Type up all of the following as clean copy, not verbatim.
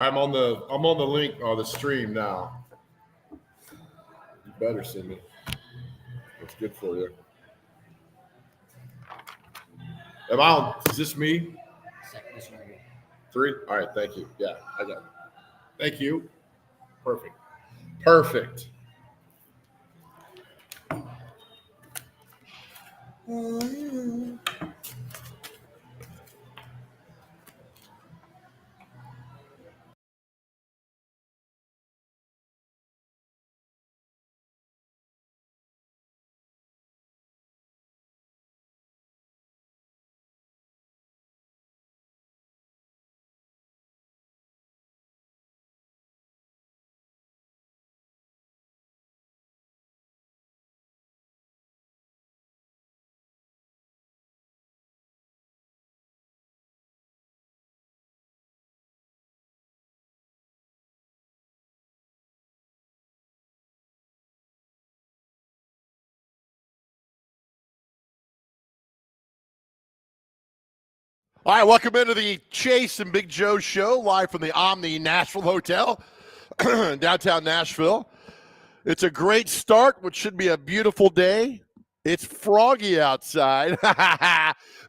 I'm on the link on the stream now. You better send me. That's good for you. Am I on? Is this me? Three? All right, thank you. Yeah, I got it. Thank you. Perfect. Perfect. All right, welcome into the Chase and Big Joe show, live from the Omni Nashville Hotel, downtown Nashville. It's a great start, which should be a beautiful day. It's froggy outside,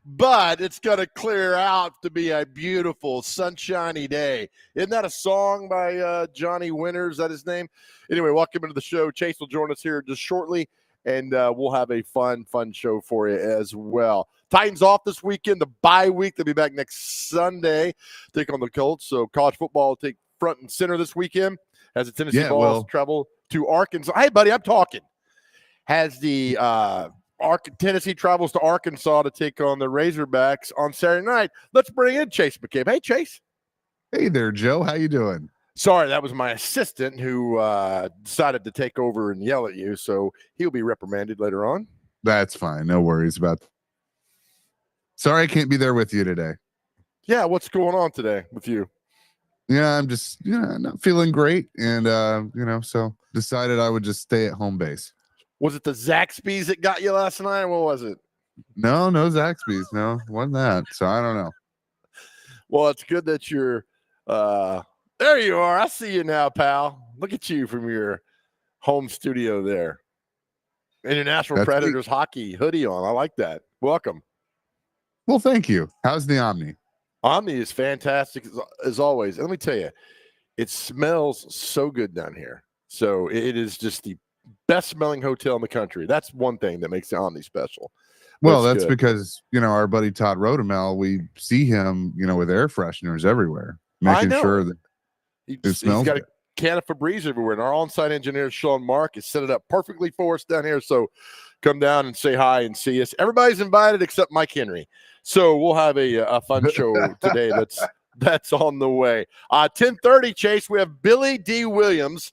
but it's going to clear out to be a beautiful, sunshiny day. Isn't that a song by Johnny Winter? Is that his name? Anyway, welcome into the show. Chase will join us here just shortly, and we'll have a fun show for you as well. Titans off this weekend, the bye week. They'll be back next Sunday, take on the Colts. So college football will take front and center this weekend as the Tennessee Vols travel to Arkansas. Hey, buddy, I'm talking. Has the Tennessee travels to Arkansas to take on the Razorbacks on Saturday night. Let's bring in Chase McCabe. Hey, Chase. Hey there, Joe. How you doing? Sorry, that was my assistant who decided to take over and yell at you, so he'll be reprimanded later on. That's fine. No worries about that. Sorry I can't be there with you today. Yeah, what's going on today with you? Yeah, I'm just, not feeling great. And, so decided I would just stay at home base. Was it the Zaxby's that got you last night? What was it? No Zaxby's. No, wasn't that. So I don't know. Well, it's good that you're there you are. I see you now, pal. Look at you from your home studio there. International Predators hockey hoodie on. I like that. Welcome. Well, thank you. How's the Omni? Omni is fantastic as always. And let me tell you, it smells so good down here. So it is just the best smelling hotel in the country. That's one thing that makes the Omni special. Well, that's good. Because, our buddy Todd Rodemel, we see him, with air fresheners everywhere, making sure that he's got a can of Febreze everywhere. And our on-site engineer, Sean Mark, has set it up perfectly for us down here. So come down and say hi and see us. Everybody's invited except Mike Henry. So we'll have a fun show today that's on the way. 10:30, Chase, we have Billy D. Williams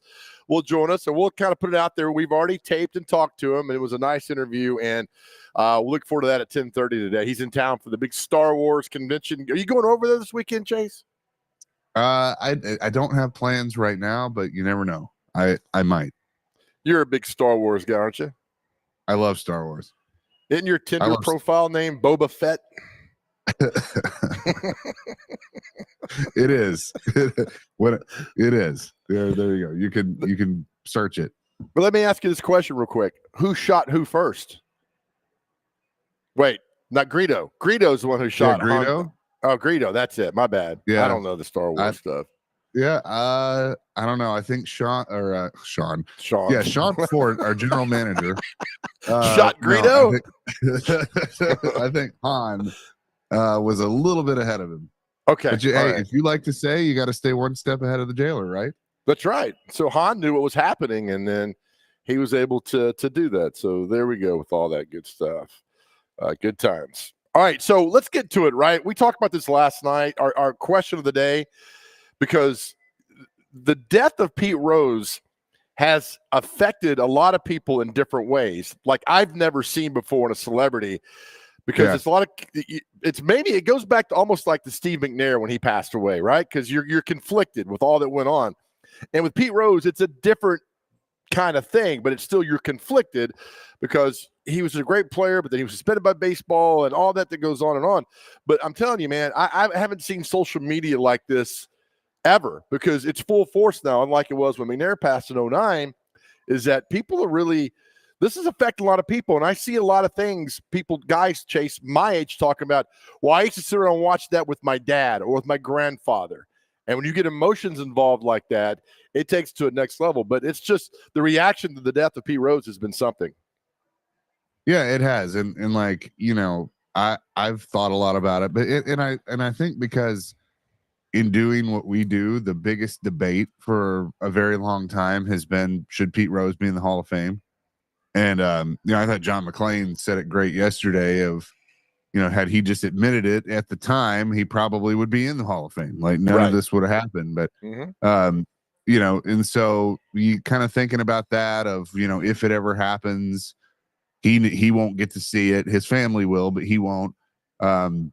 will join us, and we'll kind of put it out there. We've already taped and talked to him, and it was a nice interview, and we'll look forward to that at 10:30 today. He's in town for the big Star Wars convention. Are you going over there this weekend, Chase? I don't have plans right now, but you never know. I might. You're a big Star Wars guy, aren't you? I love Star Wars. Isn't your Tinder profile name Boba Fett? It is. What it is. There you go. You can search it. But let me ask you this question real quick. Who shot who first? Wait, not Greedo. Greedo's the one who shot Greedo. Oh, Greedo. That's it. My bad. Yeah. I don't know the Star Wars stuff. Yeah. I don't know. I think Sean. Yeah, Sean Ford, our general manager, shot Greedo. No, I think Han was a little bit ahead of him. Okay. But if you like to say, you got to stay one step ahead of the jailer, right? That's right. So Han knew what was happening, and then he was able to do that. So there we go with all that good stuff. Good times. All right, so let's get to it, right? We talked about this last night, our question of the day, because the death of Pete Rose has affected a lot of people in different ways, like I've never seen before in a celebrity, because it's a lot of it goes back to almost like the Steve McNair when he passed away, right? Because you're conflicted with all that went on. And with Pete Rose, it's a different kind of thing, but it's still you're conflicted because he was a great player, but then he was suspended by baseball and all that goes on and on. But I'm telling you, man, I haven't seen social media like this ever, because it's full force now, unlike it was when McNair passed in 09, is that people are really, this is affecting a lot of people. And I see a lot of things, guys, Chase, my age, talking about, well, I used to sit around and watch that with my dad or with my grandfather. And when you get emotions involved like that, it takes to a next level. But it's just the reaction to the death of Pete Rose has been something. Yeah, it has. And like, I've thought a lot about it, but I think because in doing what we do, the biggest debate for a very long time has been, should Pete Rose be in the Hall of Fame? And I thought John McClain said it great yesterday of, had he just admitted it at the time, he probably would be in the Hall of Fame. Like none of this would have happened. But and so you kind of thinking about that of, if it ever happens, he won't get to see it. His family will, but he won't. And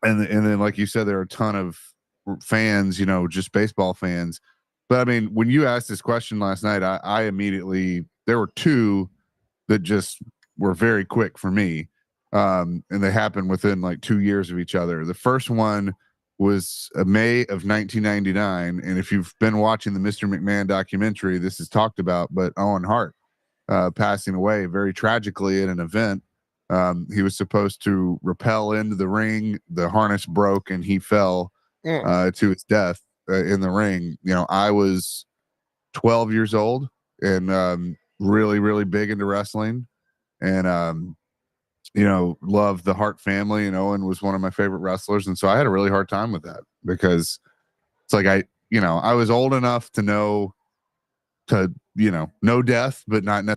then like you said, there are a ton of fans, just baseball fans. But I mean, when you asked this question last night, I immediately, there were two that just were very quick for me. And they happened within like 2 years of each other. The first one was May of 1999. And if you've been watching the Mr. McMahon documentary, this is talked about, but Owen Hart passing away very tragically at an event. He was supposed to rappel into the ring. The harness broke and he fell to his death in the ring. I was 12 years old and really, really big into wrestling, and loved the Hart family, and Owen was one of my favorite wrestlers. And so I had a really hard time with that because it's like I was old enough to know death, but not necessarily.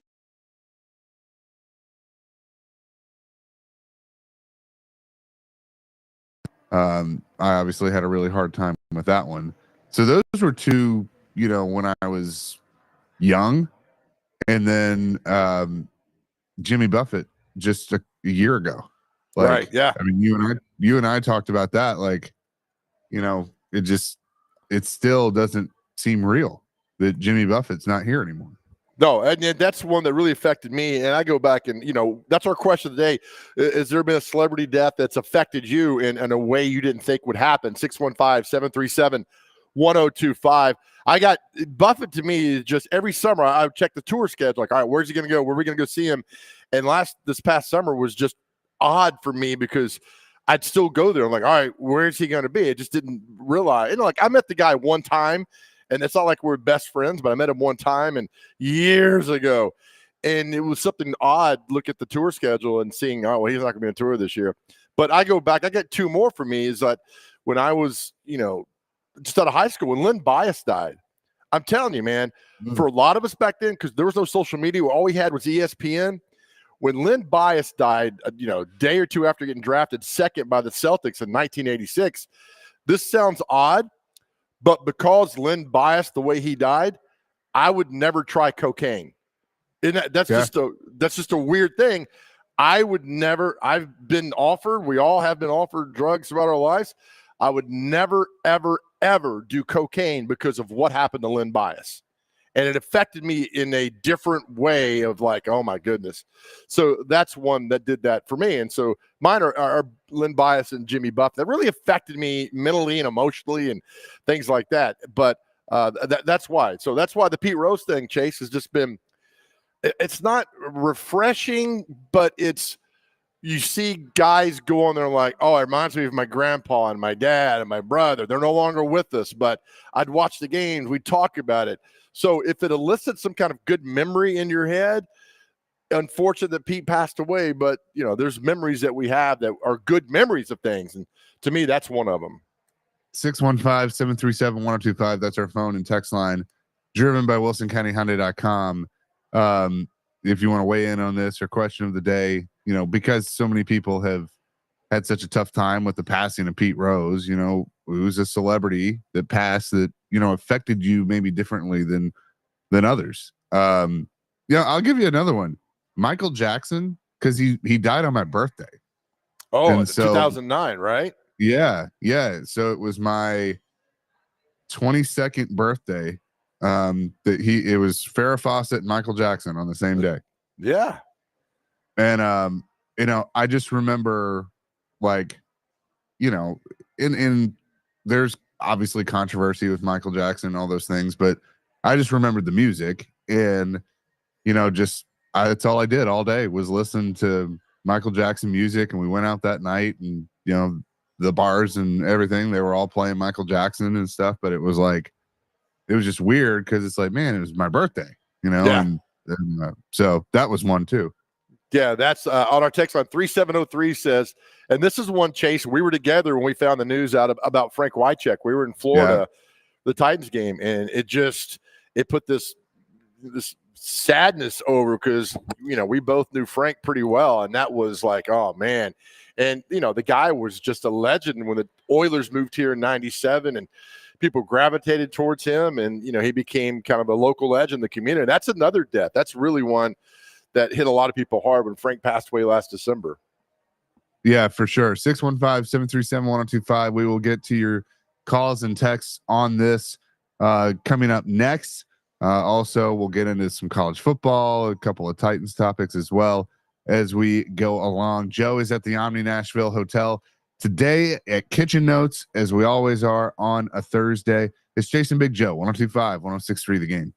I obviously had a really hard time with that one. So those were two, when I was young. And then Jimmy Buffett just a year ago. Like, right. Yeah. I mean, you and I talked about that. Like, it still doesn't seem real that Jimmy Buffett's not here anymore. No, and that's one that really affected me. And I go back and, that's our question today. Is there been a celebrity death that's affected you in a way you didn't think would happen? 615-737-1025. I got Buffett. To me, is just every summer I would check the tour schedule. Like, all right, where's he going to go? Where are we going to go see him? And this past summer was just odd for me because I'd still go there. I'm like, all right, where's he going to be? I just didn't realize. Like, I met the guy one time. And it's not like we're best friends, but I met him one time and years ago. And it was something odd, look at the tour schedule and seeing, oh, well, he's not going to be on tour this year. But I go back, I get two more for me is that when I was, just out of high school, when Lynn Bias died, I'm telling you, man, for a lot of us back then, because there was no social media, all we had was ESPN. When Lynn Bias died, a day or two after getting drafted second by the Celtics in 1986, this sounds odd. But because Lynn Bias, the way he died, I would never try cocaine. And that's just a weird thing. I would never. I've been offered. We all have been offered drugs throughout our lives. I would never, ever, ever do cocaine because of what happened to Lynn Bias, and it affected me in a different way. Of like, oh my goodness. So that's one that did that for me. And so mine are Lynn Bias and Jimmy Buffett. That really affected me mentally and emotionally and things like that. But that's why. So that's why the Pete Rose thing, Chase, has just been. It's not refreshing, but you see guys go on there like, oh, it reminds me of my grandpa and my dad and my brother. They're no longer with us, but I'd watch the games. We'd talk about it. So if it elicits some kind of good memory in your head, unfortunate that Pete passed away, but there's memories that we have that are good memories of things. And to me, that's one of them. 615-737-1025. That's our phone and text line, driven by WilsonCountyHyundai.com. If you want to weigh in on this or question of the day, because so many people have had such a tough time with the passing of Pete Rose, who's a celebrity that passed that, affected you maybe differently than others. I'll give you another one. Michael Jackson, because he died on my birthday. Oh, so, 2009, right? Yeah. So it was my 22nd birthday. It was Farrah Fawcett and Michael Jackson on the same day. Yeah. And I just remember, like, in there's obviously controversy with Michael Jackson and all those things, but I just remembered the music, and just that's all I did all day was listen to Michael Jackson music. And we went out that night, and the bars and everything, they were all playing Michael Jackson and stuff. But it was just weird because it's like, man, it was my birthday, Yeah. and so that was one too. Yeah, that's on our text line 3703 says, and this is one, Chase. We were together when we found the news out about Frank Wycheck. We were in Florida, the Titans game, and it put this sadness over because we both knew Frank pretty well, and that was like, oh man. And the guy was just a legend when the Oilers moved here in '97, and people gravitated towards him, and he became kind of a local legend in the community. That's another death. That's really one that hit a lot of people hard when Frank passed away last December. Yeah, for sure. 615-737-1025. We will get to your calls and texts on this coming up next. Also, we'll get into some college football, a couple of Titans topics as well as we go along. Joe is at the Omni Nashville Hotel today at Kitchen Notes, as we always are on a Thursday. It's Jason Big Joe, 102.5, 106.3 The Game.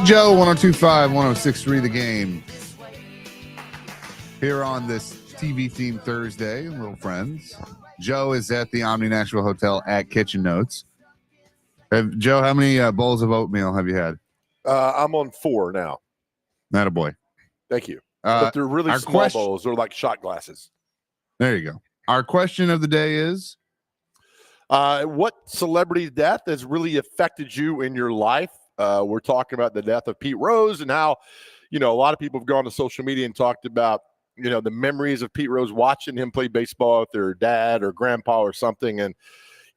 Joe, 102.5, 106.3 The Game. Here on this TV-themed Thursday, little friends. Joe is at the Omni Nashville Hotel at Kitchen Notes. Joe, how many bowls of oatmeal have you had? I'm on 4 now. Attaboy. Thank you. But they're really small bowls. They're like shot glasses. There you go. Our question of the day is? What celebrity death has really affected you in your life? We're talking about the death of Pete Rose and how, a lot of people have gone to social media and talked about, the memories of Pete Rose watching him play baseball with their dad or grandpa or something. And,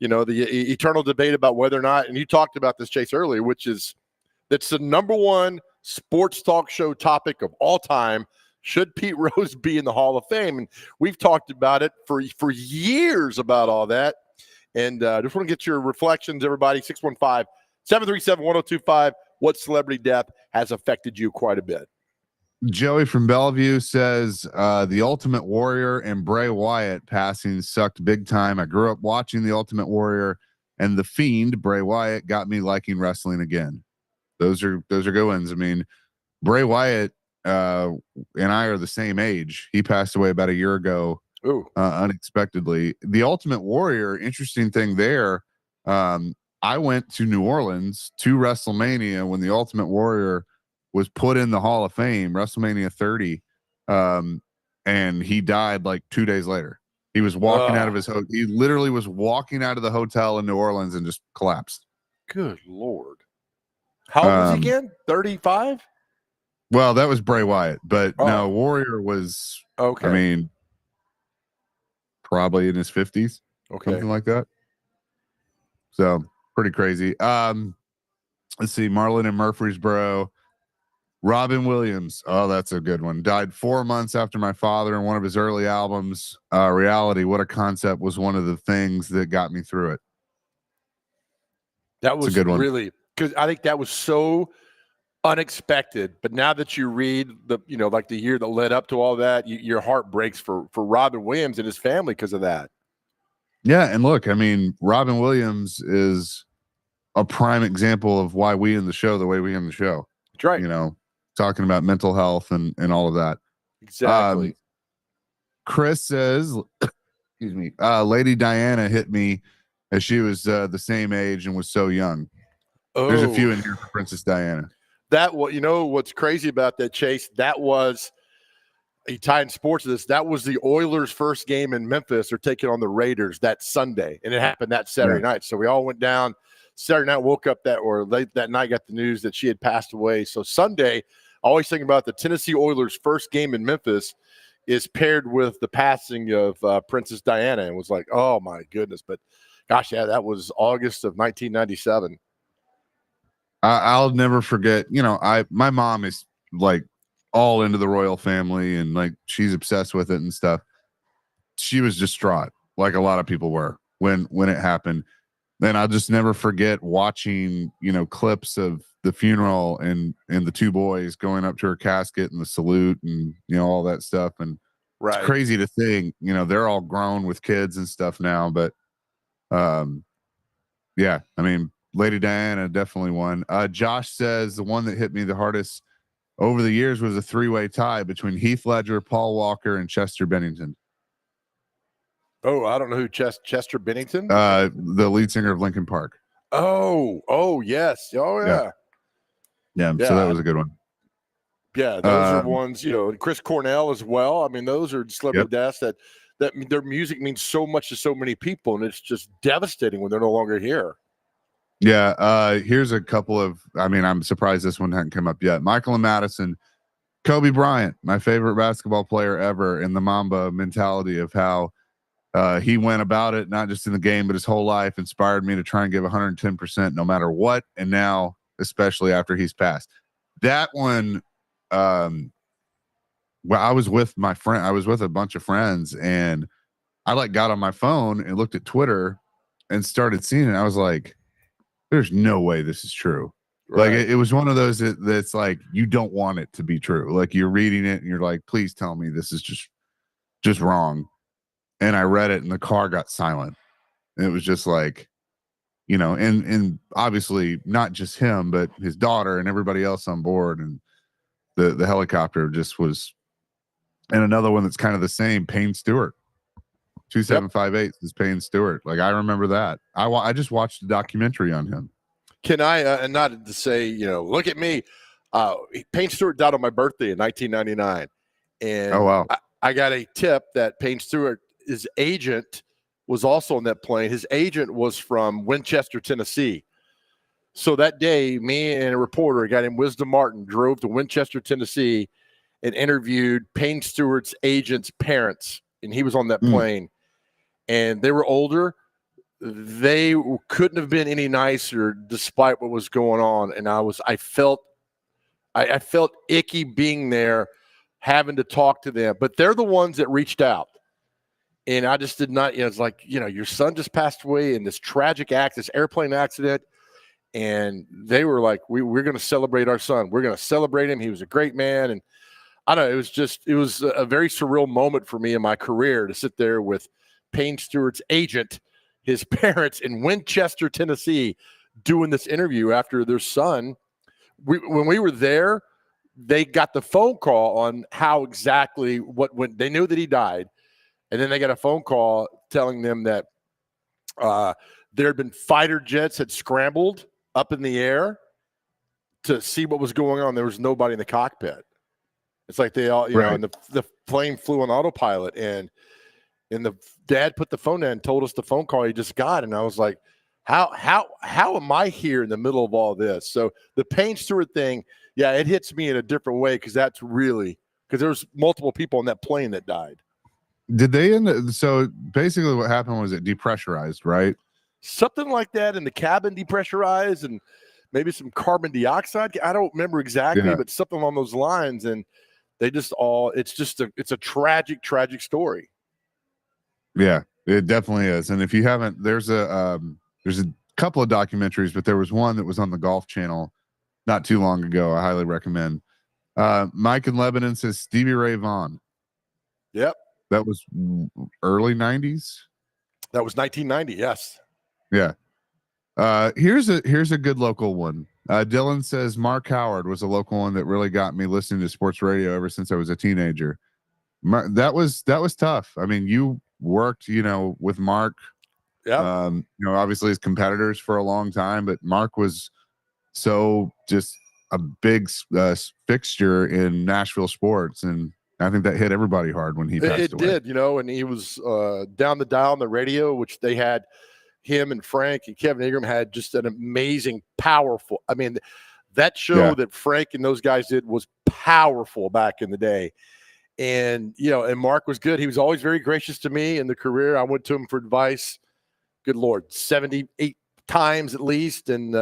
the eternal debate about whether or not, and you talked about this, Chase, earlier, which is that's the number one sports talk show topic of all time. Should Pete Rose be in the Hall of Fame? And we've talked about it for years about all that. And just want to get your reflections, everybody. 615-737-1025. What celebrity death has affected you quite a bit? Joey from Bellevue says the Ultimate Warrior and Bray Wyatt passing sucked big time. I grew up watching the Ultimate Warrior, and the Fiend, Bray Wyatt, got me liking wrestling again. Those are good ones. I mean, Bray Wyatt and I are the same age. He passed away about a year ago. Unexpectedly. The Ultimate Warrior, interesting thing there. I went to New Orleans to WrestleMania when the Ultimate Warrior was put in the Hall of Fame, WrestleMania 30, and he died like 2 days later. He was walking out of his hotel. He literally was walking out of the hotel in New Orleans and just collapsed. Good Lord. How old was he again? 35? Well, that was Bray Wyatt, but no, Warrior was, okay. I mean, probably in his 50s, something like that. So pretty crazy. Let's see, Marlon in Murfreesboro. Robin Williams, oh, that's a good one. Died 4 months after my father in one of his early albums. Reality, What a Concept was one of the things that got me through it. That was a good one. Really, because I think that was so unexpected. But now that you read the, like the year that led up to all that, your heart breaks for Robin Williams and his family because of that. Yeah, and look, I mean, Robin Williams is a prime example of why we end the show the way we end the show. That's right. Talking about mental health and all of that. Exactly. Chris says, excuse me, Lady Diana hit me as she was the same age and was so young. There's a few in here for Princess Diana. What's crazy about that, Chase, that was he tied in sports to this. That was the Oilers' first game in Memphis. They're taking on the Raiders that Sunday, and it happened that Saturday night. So we all went down Saturday night, woke up late that night, got the news that she had passed away. So Sunday, I always think about the Tennessee Oilers' first game in Memphis is paired with the passing of Princess Diana, and was like, oh my goodness. But gosh, yeah, that was August of 1997. I'll never forget. My mom is like all into the royal family and like she's obsessed with it and stuff. She was distraught, like a lot of people were when it happened. Then I'll just never forget watching, clips of the funeral and the two boys going up to her casket and the salute and all that stuff. And It's crazy to think, they're all grown with kids and stuff now, but yeah, I mean, Lady Diana definitely won. Josh says the one that hit me the hardest over the years was a 3-way tie between Heath Ledger, Paul Walker, and Chester Bennington. Oh, I don't know who Chester Bennington. The lead singer of Linkin Park. Oh, yes. Oh, yeah. Yeah. So that was a good one. Yeah, those are ones. Chris Cornell as well. I mean, those are celebrity deaths that their music means so much to so many people, and it's just devastating when they're no longer here. Yeah. Here's a couple of. I mean, I'm surprised this one hadn't come up yet. Michael and Madison. Kobe Bryant, my favorite basketball player ever, in the Mamba mentality of how he went about it, not just in the game, but his whole life, inspired me to try and give 110% no matter what. And now, especially after he's passed. That one, well, I was with my friend. I was with a bunch of friends, and I got on my phone and looked at Twitter and started seeing it. I was like, there's no way this is true. Right. Like it was one of those that's like, you don't want it to be true. Like you're reading it and you're like, please tell me this is just wrong. And I read it and the car got silent. And it was just like, and obviously not just him, but his daughter and everybody else on board, and the helicopter just was. And another one that's kind of the same, Payne Stewart, 2758 is Payne Stewart. Like, I remember that. I just watched a documentary on him. Can I, and not to say, look at me. Payne Stewart died on my birthday in 1999. And oh, wow. I got a tip that Payne Stewart, his agent, was also on that plane. His agent was from Winchester, Tennessee. So that day, me and a reporter, a guy named Wisdom Martin, drove to Winchester, Tennessee, and interviewed Payne Stewart's agent's parents. And he was on that plane. And they were older. They couldn't have been any nicer despite what was going on. And I felt icky being there, having to talk to them. But they're the ones that reached out. And I just did not, it's like, your son just passed away in this tragic this airplane accident. And they were like, we're going to celebrate our son. We're going to celebrate him. He was a great man. And I don't know, it was a very surreal moment for me in my career to sit there with Payne Stewart's agent, his parents in Winchester, Tennessee, doing this interview after their son. When we were there, they got the phone call on how exactly when they knew that he died. And then they got a phone call telling them that there had been fighter jets had scrambled up in the air to see what was going on. There was nobody in the cockpit. It's like they all, right. And the plane flew on autopilot. And the dad put the phone in and told us the phone call he just got. And I was like, how am I here in the middle of all this? So the Payne Stewart thing, yeah, it hits me in a different way because there's multiple people on that plane that died. Did they so basically what happened was it depressurized, right? Something like that, and the cabin depressurized, and maybe some carbon dioxide. I don't remember exactly, but something along those lines. And they just it's a tragic, tragic story. Yeah, it definitely is. And if you haven't, there's a couple of documentaries, but there was one that was on the Golf Channel not too long ago. I highly recommend. Mike in Lebanon says Stevie Ray Vaughan. Yep. That was early 90s. That was 1990. Yes. Yeah. Here's a good local one. Dylan says Mark Howard was a local one that really got me listening to sports radio ever since I was a teenager. That was tough. I mean, you worked, with Mark. Yeah. Obviously as competitors for a long time, but Mark was so just a big fixture in Nashville sports, and I think that hit everybody hard when he passed away. It did, and he was down the dial on the radio, which they had him and Frank and Kevin Ingram had just an amazing, powerful. I mean, that show that Frank and those guys did was powerful back in the day. And, and Mark was good. He was always very gracious to me in the career. I went to him for advice, good Lord, 78 times at least, and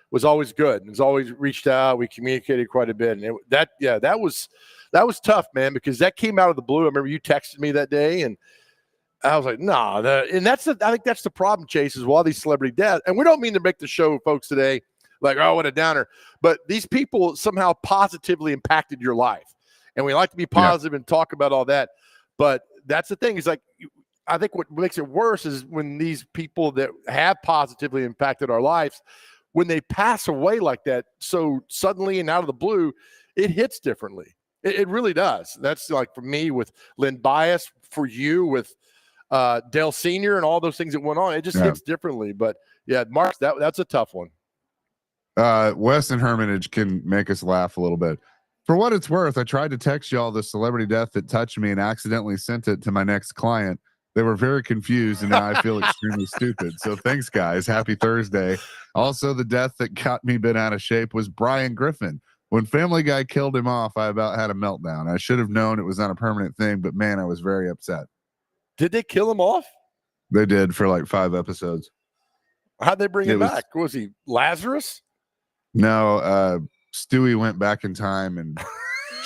was always good. And was always reached out. We communicated quite a bit. And that was tough, man, because that came out of the blue. I remember you texted me that day, and I was like, nah. I think that's the problem, Chase, is all these celebrity deaths. And we don't mean to make the show, folks, today like, oh, what a downer. But these people somehow positively impacted your life. And we like to be positive and talk about all that. But that's the thing. Is like, I think what makes it worse is when these people that have positively impacted our lives, when they pass away like that, so suddenly and out of the blue, it hits differently. It really does. That's like for me with Lynn Bias, for you with Dale Sr. and all those things that went on. It just hits differently. But yeah, Mark, that's a tough one. Wes and Hermitage can make us laugh a little bit. For what it's worth, I tried to text y'all the celebrity death that touched me and accidentally sent it to my next client. They were very confused, and now I feel extremely stupid. So thanks, guys. Happy Thursday. Also, the death that got me bent out of shape was Brian Griffin. When Family Guy killed him off, I about had a meltdown. I should have known it was not a permanent thing, but man, I was very upset. Did they kill him off? They did for like 5 episodes. How'd they bring him back? Was he Lazarus? No, Stewie went back in time and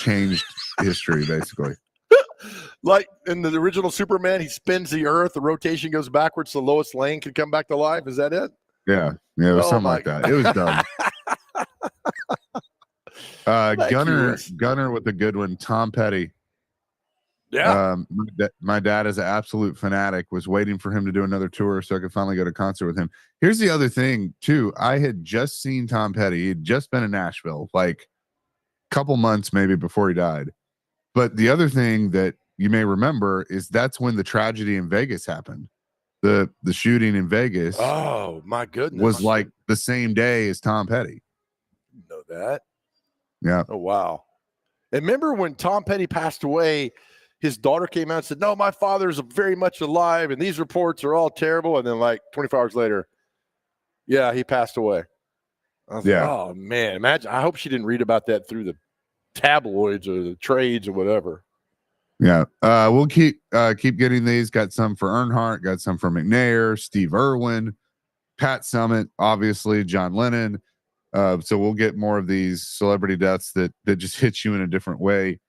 changed history, basically. Like in the original Superman, he spins the earth, the rotation goes backwards so Lois Lane can come back to life. Is that it? Yeah, it was something like that. It was dumb. Gunner with a good one. Tom Petty. Yeah. My dad is an absolute fanatic, was waiting for him to do another tour so I could finally go to concert with him. Here's the other thing too. I had just seen Tom Petty. He'd just been in Nashville, like a couple months maybe before he died. But the other thing that you may remember is that's when the tragedy in Vegas happened. The shooting in Vegas Oh my goodness. was like the same day as Tom Petty. Know that? Yeah. Oh wow. And remember when Tom Petty passed away, his daughter came out and said, "No, my father's very much alive, and these reports are all terrible." And then, like 24 hours later, yeah, he passed away. I was like, Yeah. "Oh man, imagine!" I hope she didn't read about that through the tabloids or the trades or whatever. Yeah. We'll keep getting these. Got some for Earnhardt, got some for McNair, Steve Irwin, Pat Summitt, obviously, John Lennon. So we'll get more of these celebrity deaths that just hit you in a different way.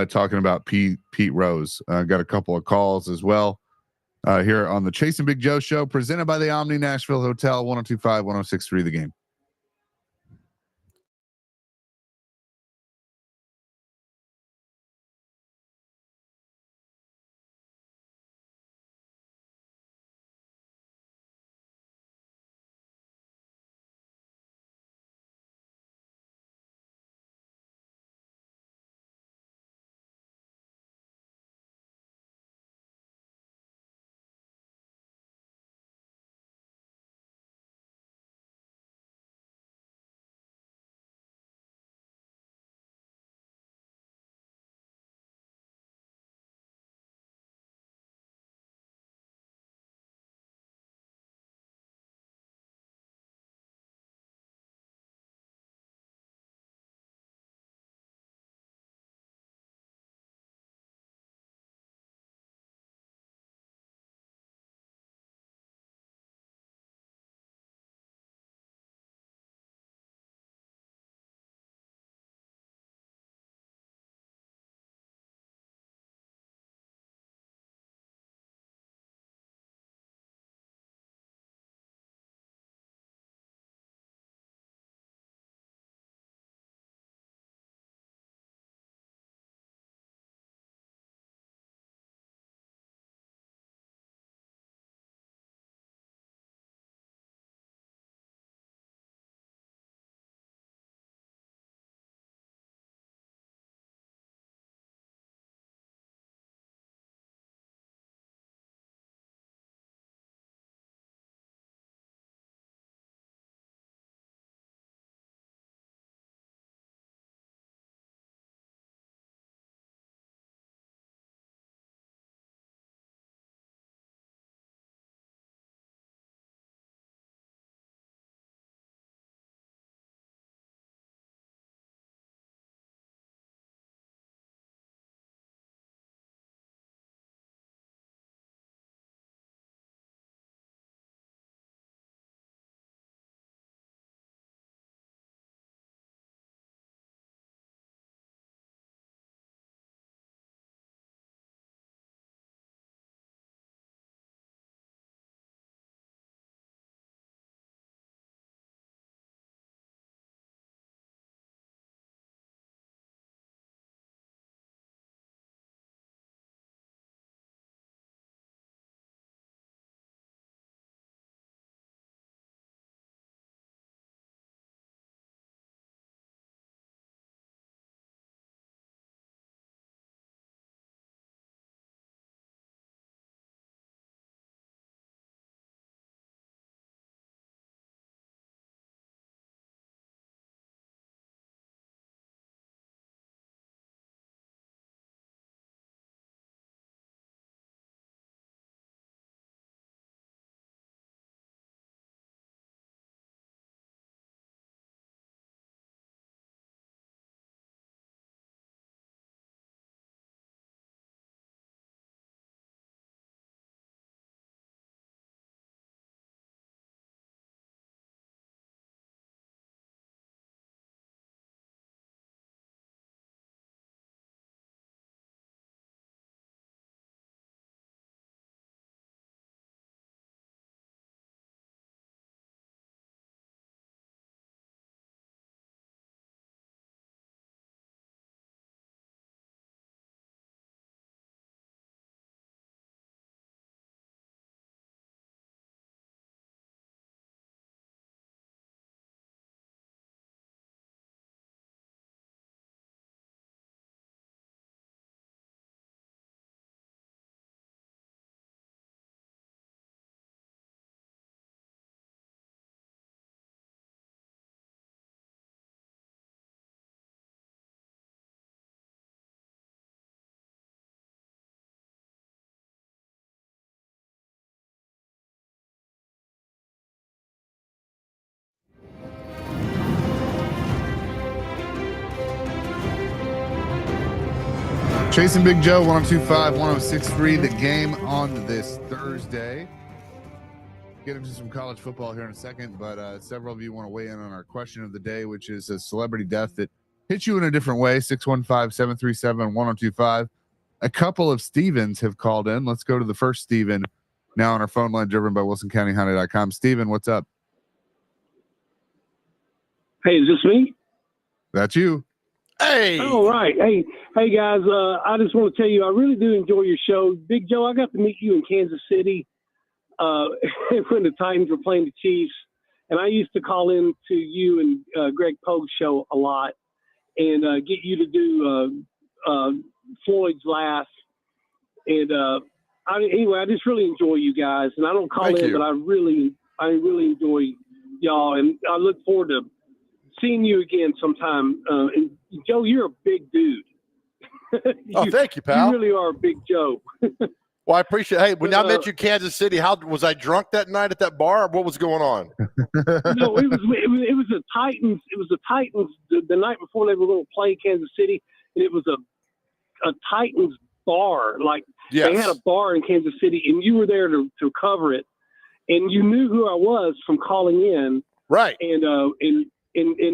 Talking about Pete Rose. Got a couple of calls as well. Here on the Chase and Big Joe show, presented by the Omni Nashville Hotel, 1025, 1063 The Game. Chasing Big Joe, 102.5, 106.3, the game on this Thursday. Get into some college football here in a second, but several of you want to weigh in on our question of the day, which is a celebrity death that hits you in a different way. 615-737-1025. A couple of Stevens have called in. Let's go to the first Steven now on our phone line, driven by WilsonCountyHonda.com. Steven, what's up? Hey, is this me? That's you. Hey. All right. Hey, guys. I just want to tell you, I really do enjoy your show. Big Joe, I got to meet you in Kansas City when the Titans were playing the Chiefs. And I used to call in to you and Greg Pogue's show a lot and get you to do Floyd's Laugh. And anyway, I just really enjoy you guys. And I don't call in, but I really enjoy y'all. And I look forward to seeing you again sometime. And Joe, you're a big dude. Thank you, pal. You really are a big Joe. Well, I appreciate it. Hey, when I met you in Kansas City, how was I drunk that night at that bar? Or what was going on? No, it was the Titans. It was the Titans the night before they were going to play Kansas City, and it was a Titans bar. Like They had a bar in Kansas City, and you were there to cover it, and you knew who I was from calling in, right? And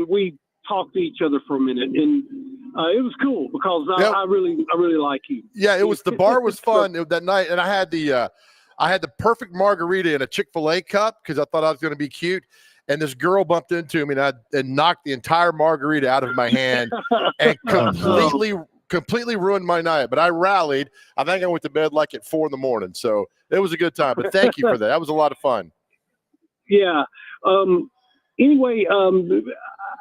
we talked to each other for a minute, and it was cool because I really like you. Yeah, it was. The bar was fun that night, and I had the perfect margarita in a Chick-fil-A cup because I thought I was going to be cute. And this girl bumped into me, and knocked the entire margarita out of my hand, and completely ruined my night. But I rallied. I think I went to bed like at 4 a.m. So it was a good time. But thank you for that. That was a lot of fun. Yeah. Anyway,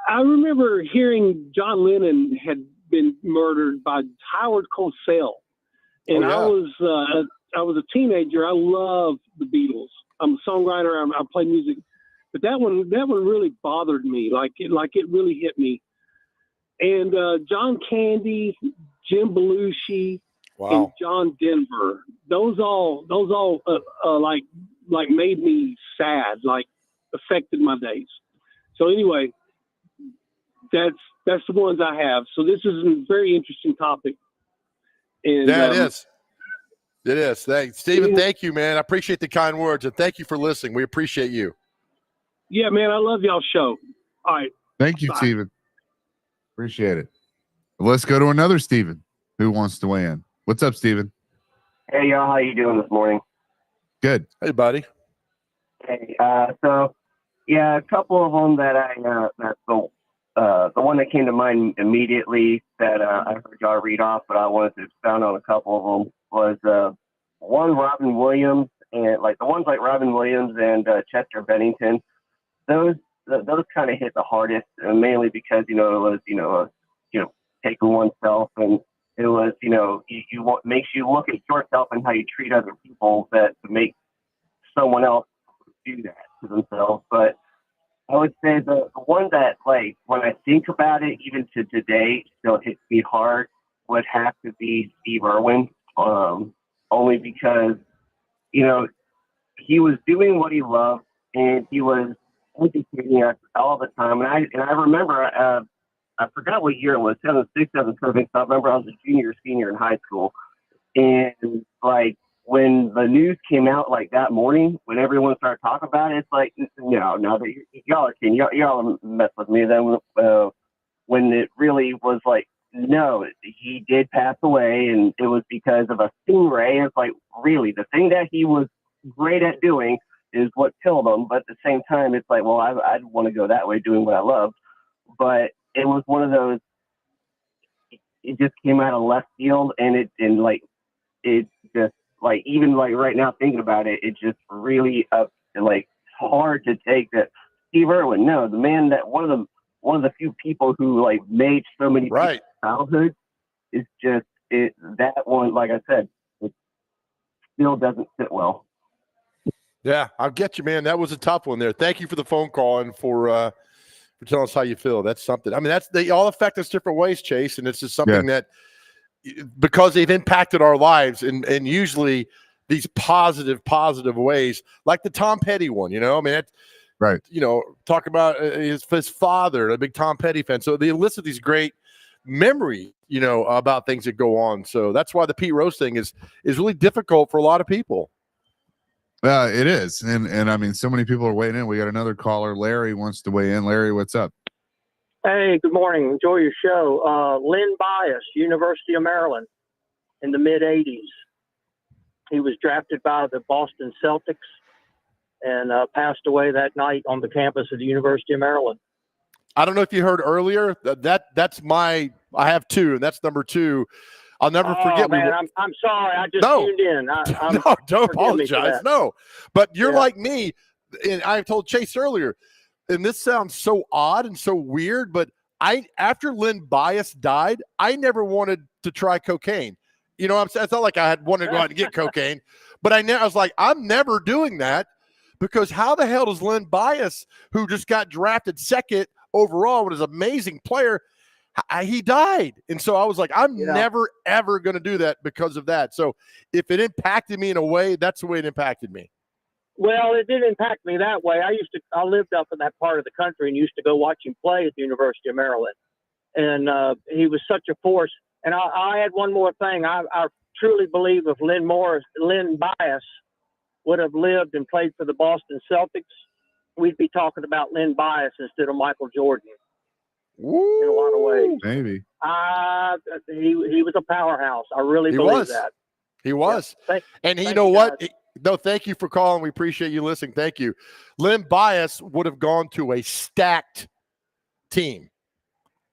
I remember hearing John Lennon had been murdered by Howard Cosell, and I was a teenager. I loved the Beatles. I'm a songwriter. I play music, but that one really bothered me. Like it really hit me. And John Candy, Jim Belushi, and John Denver. Those all like made me sad. Like affected my days. So anyway, that's the ones I have. So this is a very interesting topic. And yeah, it is. It is. Thanks, Stephen. Thank you, man. I appreciate the kind words, and thank you for listening. We appreciate you. Yeah, man. I love y'all's show. All right. Thank you, Stephen. Appreciate it. Let's go to another Stephen who wants to weigh in. What's up, Stephen? Hey, y'all. How you doing this morning? Good. Hey, buddy. Hey, so yeah, a couple of them that the one that came to mind immediately that I heard y'all read off, but I wanted to expound on a couple of them was one Robin Williams, and like the ones like Robin Williams and Chester Bennington. Those kind of hit the hardest, mainly because it was taking oneself, and it was makes you look at yourself and how you treat other people that to make someone else do that to themselves. But I would say the one that, like, when I think about it, even to today, still hits me hard would have to be Steve Irwin, only because, he was doing what he loved, and he was educating us all the time. And I remember, I forgot what year it was, 2006, 2007. I remember I was a junior, senior in high school. And, like, when the news came out like that morning, when everyone started talking about it, it's like, no, y'all are kidding. Y'all mess with me. Then when it really was like, no, he did pass away, and it was because of a stingray. It's like, really, the thing that he was great at doing is what killed him. But at the same time, it's like, well, I'd want to go that way doing what I loved. But it was one of those, it just came out of left field, and it just, like, even like right now thinking about it, it just really hard to take that Steve Irwin, the man that one of the few people who like made so many people's childhood, is just that one, like I said, it still doesn't sit well. Yeah, I'll get you, man. That was a tough one there. Thank you for the phone call and for telling us how you feel. That's something. I mean, they all affect us different ways, Chase, and it's just something that, because they've impacted our lives and usually these positive ways, like the Tom Petty one, I mean, talk about his father, a big Tom Petty fan. So they enlisted these great memory, about things that go on. So that's why the Pete Rose thing is really difficult for a lot of people. It is. And I mean, so many people are waiting in. We got another caller. Larry wants to weigh in. Larry, what's up? Hey, good morning. Enjoy your show. Len Bias, University of Maryland, in the mid-'80s. He was drafted by the Boston Celtics and passed away that night on the campus of the University of Maryland. I don't know if you heard earlier that's I have two, and that's number two. I'll never forget. Man, I'm sorry. I just tuned in. No, don't apologize. No, but you're like me, and I told Chase earlier, and this sounds so odd and so weird, but after Len Bias died, I never wanted to try cocaine. You know what I'm saying? It's not like I had wanted to go out and get cocaine, but I was like, I'm never doing that, because how the hell does Len Bias, who just got drafted second overall, was an amazing player, he died. And so I was like, I'm never, ever going to do that because of that. So if it impacted me in a way, that's the way it impacted me. Well, it didn't impact me that way. I lived up in that part of the country and used to go watch him play at the University of Maryland. And he was such a force. And I had one more thing. I truly believe if Len Bias would have lived and played for the Boston Celtics, we'd be talking about Len Bias instead of Michael Jordan. Woo, in a lot of ways. Maybe. He was a powerhouse. I really believe that. He was. Yeah. And you know what? No, thank you for calling. We appreciate you listening. Thank you. Len Bias would have gone to a stacked team.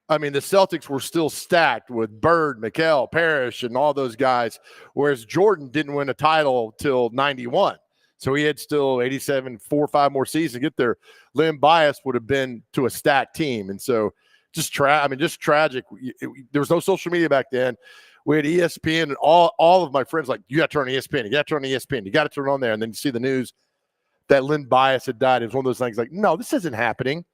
I mean, the Celtics were still stacked with Bird, McHale, Parrish, and all those guys, whereas Jordan didn't win a title till 91. So he had still 87, 4 or 5 more seasons to get there. Len Bias would have been to a stacked team. And so just tragic. There was no social media back then. We had ESPN, and all of my friends like, you got to turn on ESPN. You got to turn on ESPN. You got to turn on there. And then you see the news that Len Bias had died. It was one of those things like, no, this isn't happening.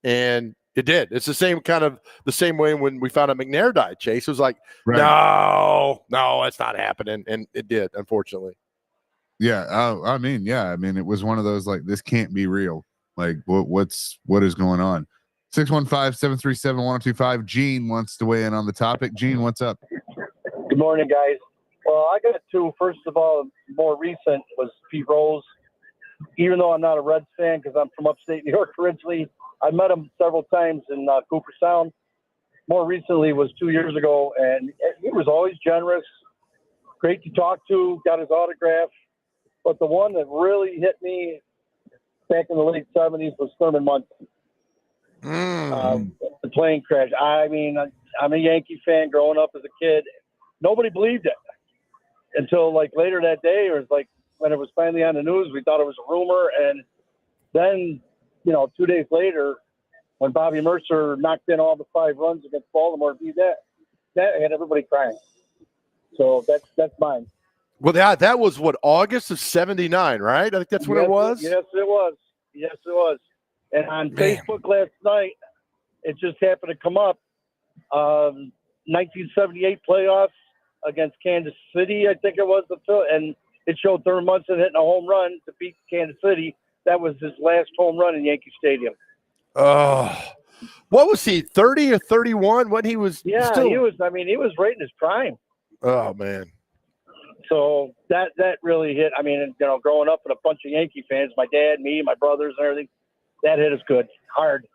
And it did. It's the same way when we found out McNair died. Chase was like, right. No, it's not happening. And it did, unfortunately. Yeah. I mean, it was one of those, like, this can't be real. Like, what is going on? 615-737-1025. Gene wants to weigh in on the topic. Gene, what's up? Good morning, guys. Well, I got two. First of all, more recent was Pete Rose. Even though I'm not a Reds fan because I'm from upstate New York originally, I met him several times in Cooper Sound. More recently was 2 years ago, and he was always generous, great to talk to, got his autograph. But the one that really hit me back in the late 70s was Thurman Munson. The plane crash. I mean, I'm a Yankee fan growing up as a kid. Nobody believed it until like later that day, or like when it was finally on the news, we thought it was a rumor. And then, 2 days later, when Bobby Mercer knocked in all the 5 runs against Baltimore, that had everybody crying. So that's mine. Well, that was what, August of 79, right? I think that's when it was. Yes, it was. And on Facebook last night, it just happened to come up. 1978 playoffs against Kansas City, I think it was, and it showed Thurman Munson hitting a home run to beat Kansas City. That was his last home run in Yankee Stadium. Oh, what was he, 30 or 31? When he was? Yeah, he was. I mean, he was right in his prime. Oh man. So that really hit. I mean, growing up with a bunch of Yankee fans, my dad, me, my brothers, and everything, that hit us good, hard.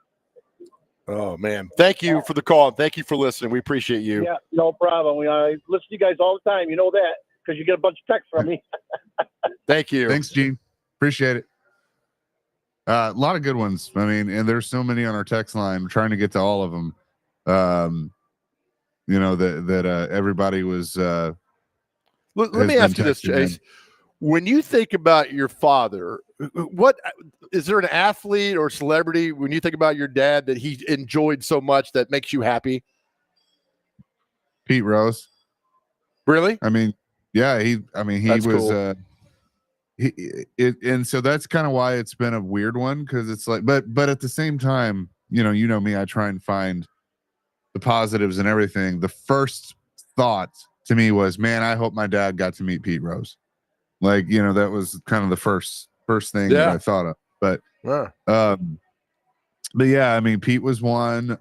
Oh man, thank you for the call. Thank you for listening. We appreciate you. Yeah, no problem. I listen to you guys all the time. You know that because you get a bunch of texts from me. Thank you. Thanks, Gene. Appreciate it. A lot of good ones. I mean, and there's so many on our text line. We're trying to get to all of them. That everybody was. Let me ask you this, Chase. When you think about your father, what is there an athlete or celebrity when you think about your dad that he enjoyed so much that makes you happy? Pete Rose. Really? I mean, yeah, he was cool. And so that's kind of why it's been a weird one, because it's like, but at the same time, you know me, I try and find the positives and everything. The first thought to me was, man, I hope my dad got to meet Pete Rose. Like, that was kind of the first thing that I thought of. But yeah, I mean, Pete was one.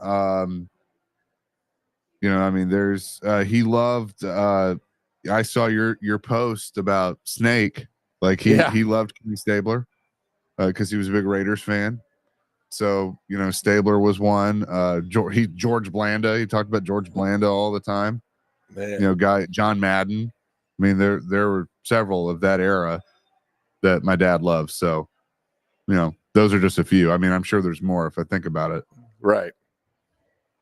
You know, I mean, there's he loved. I saw your post about Snake. Like he loved Kenny Stabler because he was a big Raiders fan. So you know, Stabler was one. George Blanda. He talked about George Blanda all the time. Man. You know, John Madden. I mean, there were several of that era that my dad loved. So, you know, those are just a few. I mean, I'm sure there's more if I think about it. Right.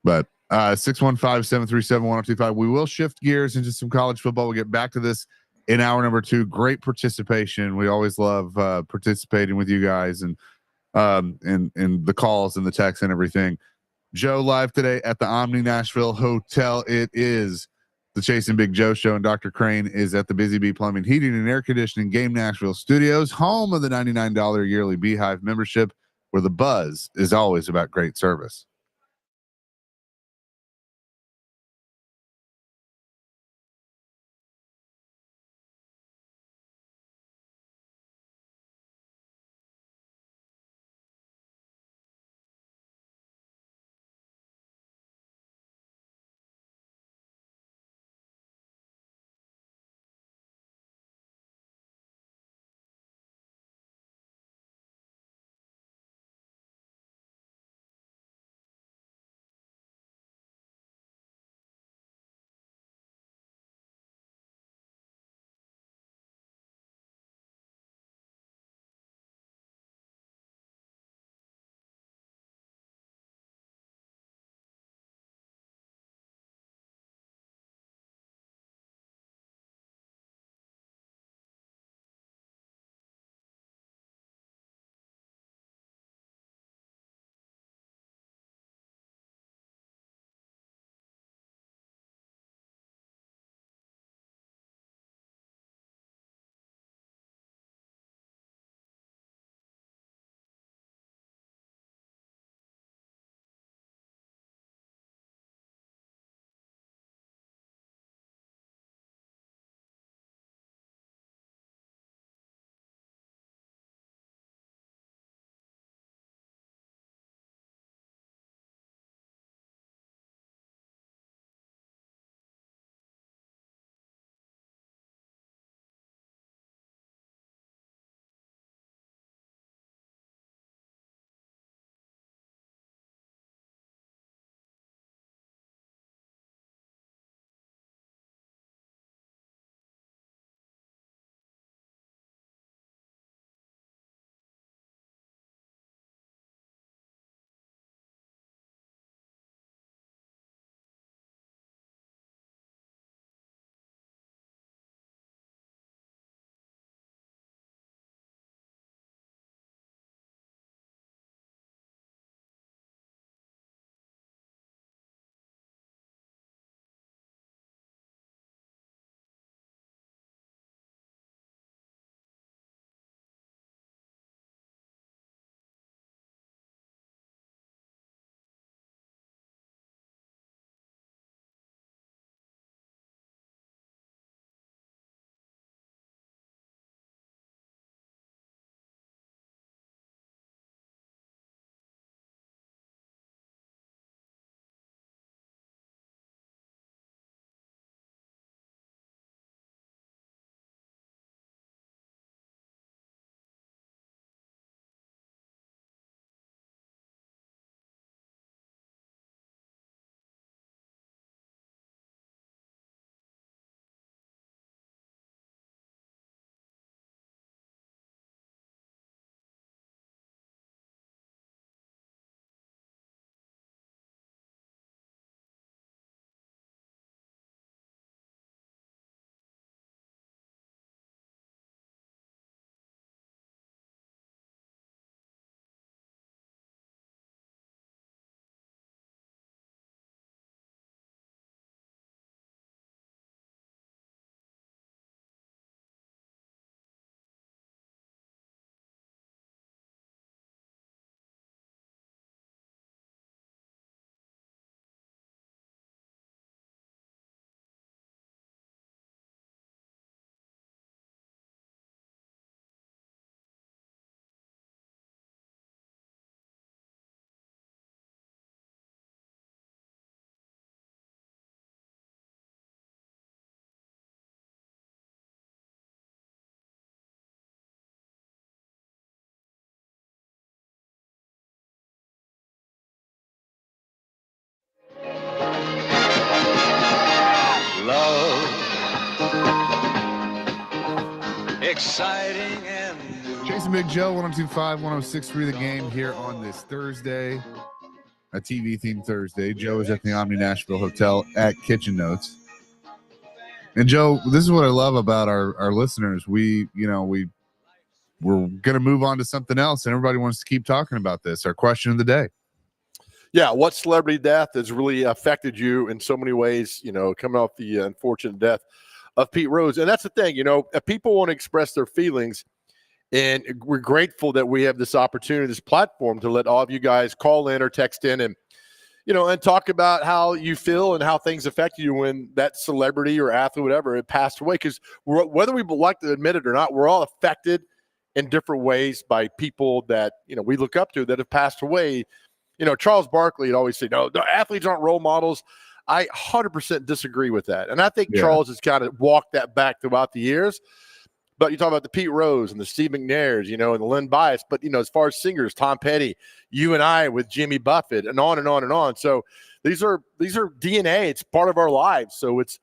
But 615-737-1025. We will shift gears into some college football. We'll get back to this in hour number 2. Great participation. We always love participating with you guys and the calls and the texts and everything. Joe live today at the Omni Nashville Hotel. It is the Chase and Big Joe show, and Dr. Crane is at the Busy Bee Plumbing, Heating, and Air Conditioning Game Nashville Studios, home of the $99 yearly Beehive membership, where the buzz is always about great service. exciting and new. Jason Big Joe, 102.5, 106.3 The Game here on this Thursday, a TV-themed Thursday. Joe is at the Omni Nashville Hotel at Kitchen Notes. And Joe, this is what I love about our listeners. We're going to move on to something else, and everybody wants to keep talking about this. Our question of the day. Yeah, what celebrity death has really affected you in so many ways, coming off the unfortunate death of Pete Rose. And that's the thing, if people want to express their feelings, and we're grateful that we have this opportunity, this platform to let all of you guys call in or text in and talk about how you feel and how things affect you when that celebrity or athlete, whatever, it passed away. Because whether we like to admit it or not, we're all affected in different ways by people that, we look up to that have passed away. Charles Barkley had always said, no, athletes aren't role models. I 100% disagree with that. And I think Charles has kind of walked that back throughout the years. But you talk about the Pete Rose and the Steve McNairs, and the Lynn Bias. But, as far as singers, Tom Petty, you and I with Jimmy Buffett, and on and on and on. So these are DNA. It's part of our lives. So it's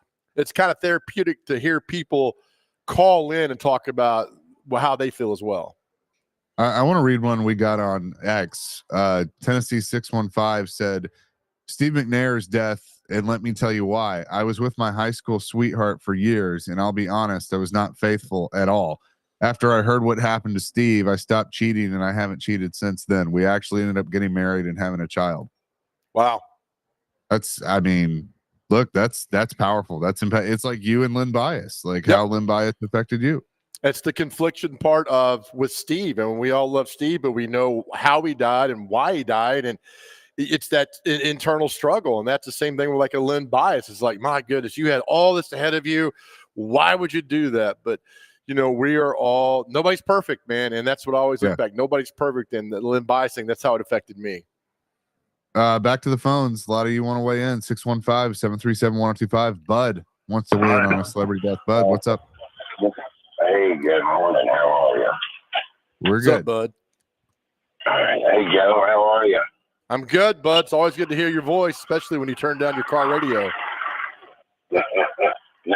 kind of therapeutic to hear people call in and talk about how they feel as well. I want to read one we got on X. Tennessee 615 said, Steve McNair's death, and let me tell you why. I was with my high school sweetheart for years, and I'll be honest, I was not faithful at all. After I heard what happened to Steve, I stopped cheating, and I haven't cheated since then. We actually ended up getting married and having a child. Wow. That's powerful. It's like you and Lynn Bias, how Lynn Bias affected you. It's the confliction part with Steve, and we all love Steve, but we know how he died and why he died, and it's that internal struggle. And that's the same thing with like a Lynn Bias. It's like, my goodness, you had all this ahead of you. Why would you do that? But we are all, nobody's perfect, man. And that's what I always look back. Nobody's perfect. And the Lynn Bias thing, that's how it affected me. Back to the phones. A lot of you want to weigh in. 615-737-1025. Bud wants to weigh in on a celebrity death. Bud, what's up? Hey, good morning. How are you? We're What's good. up, Bud? All right. Hey, Joe, how are you? I'm good, Bud. It's always good to hear your voice, especially when you turn down your car radio. No,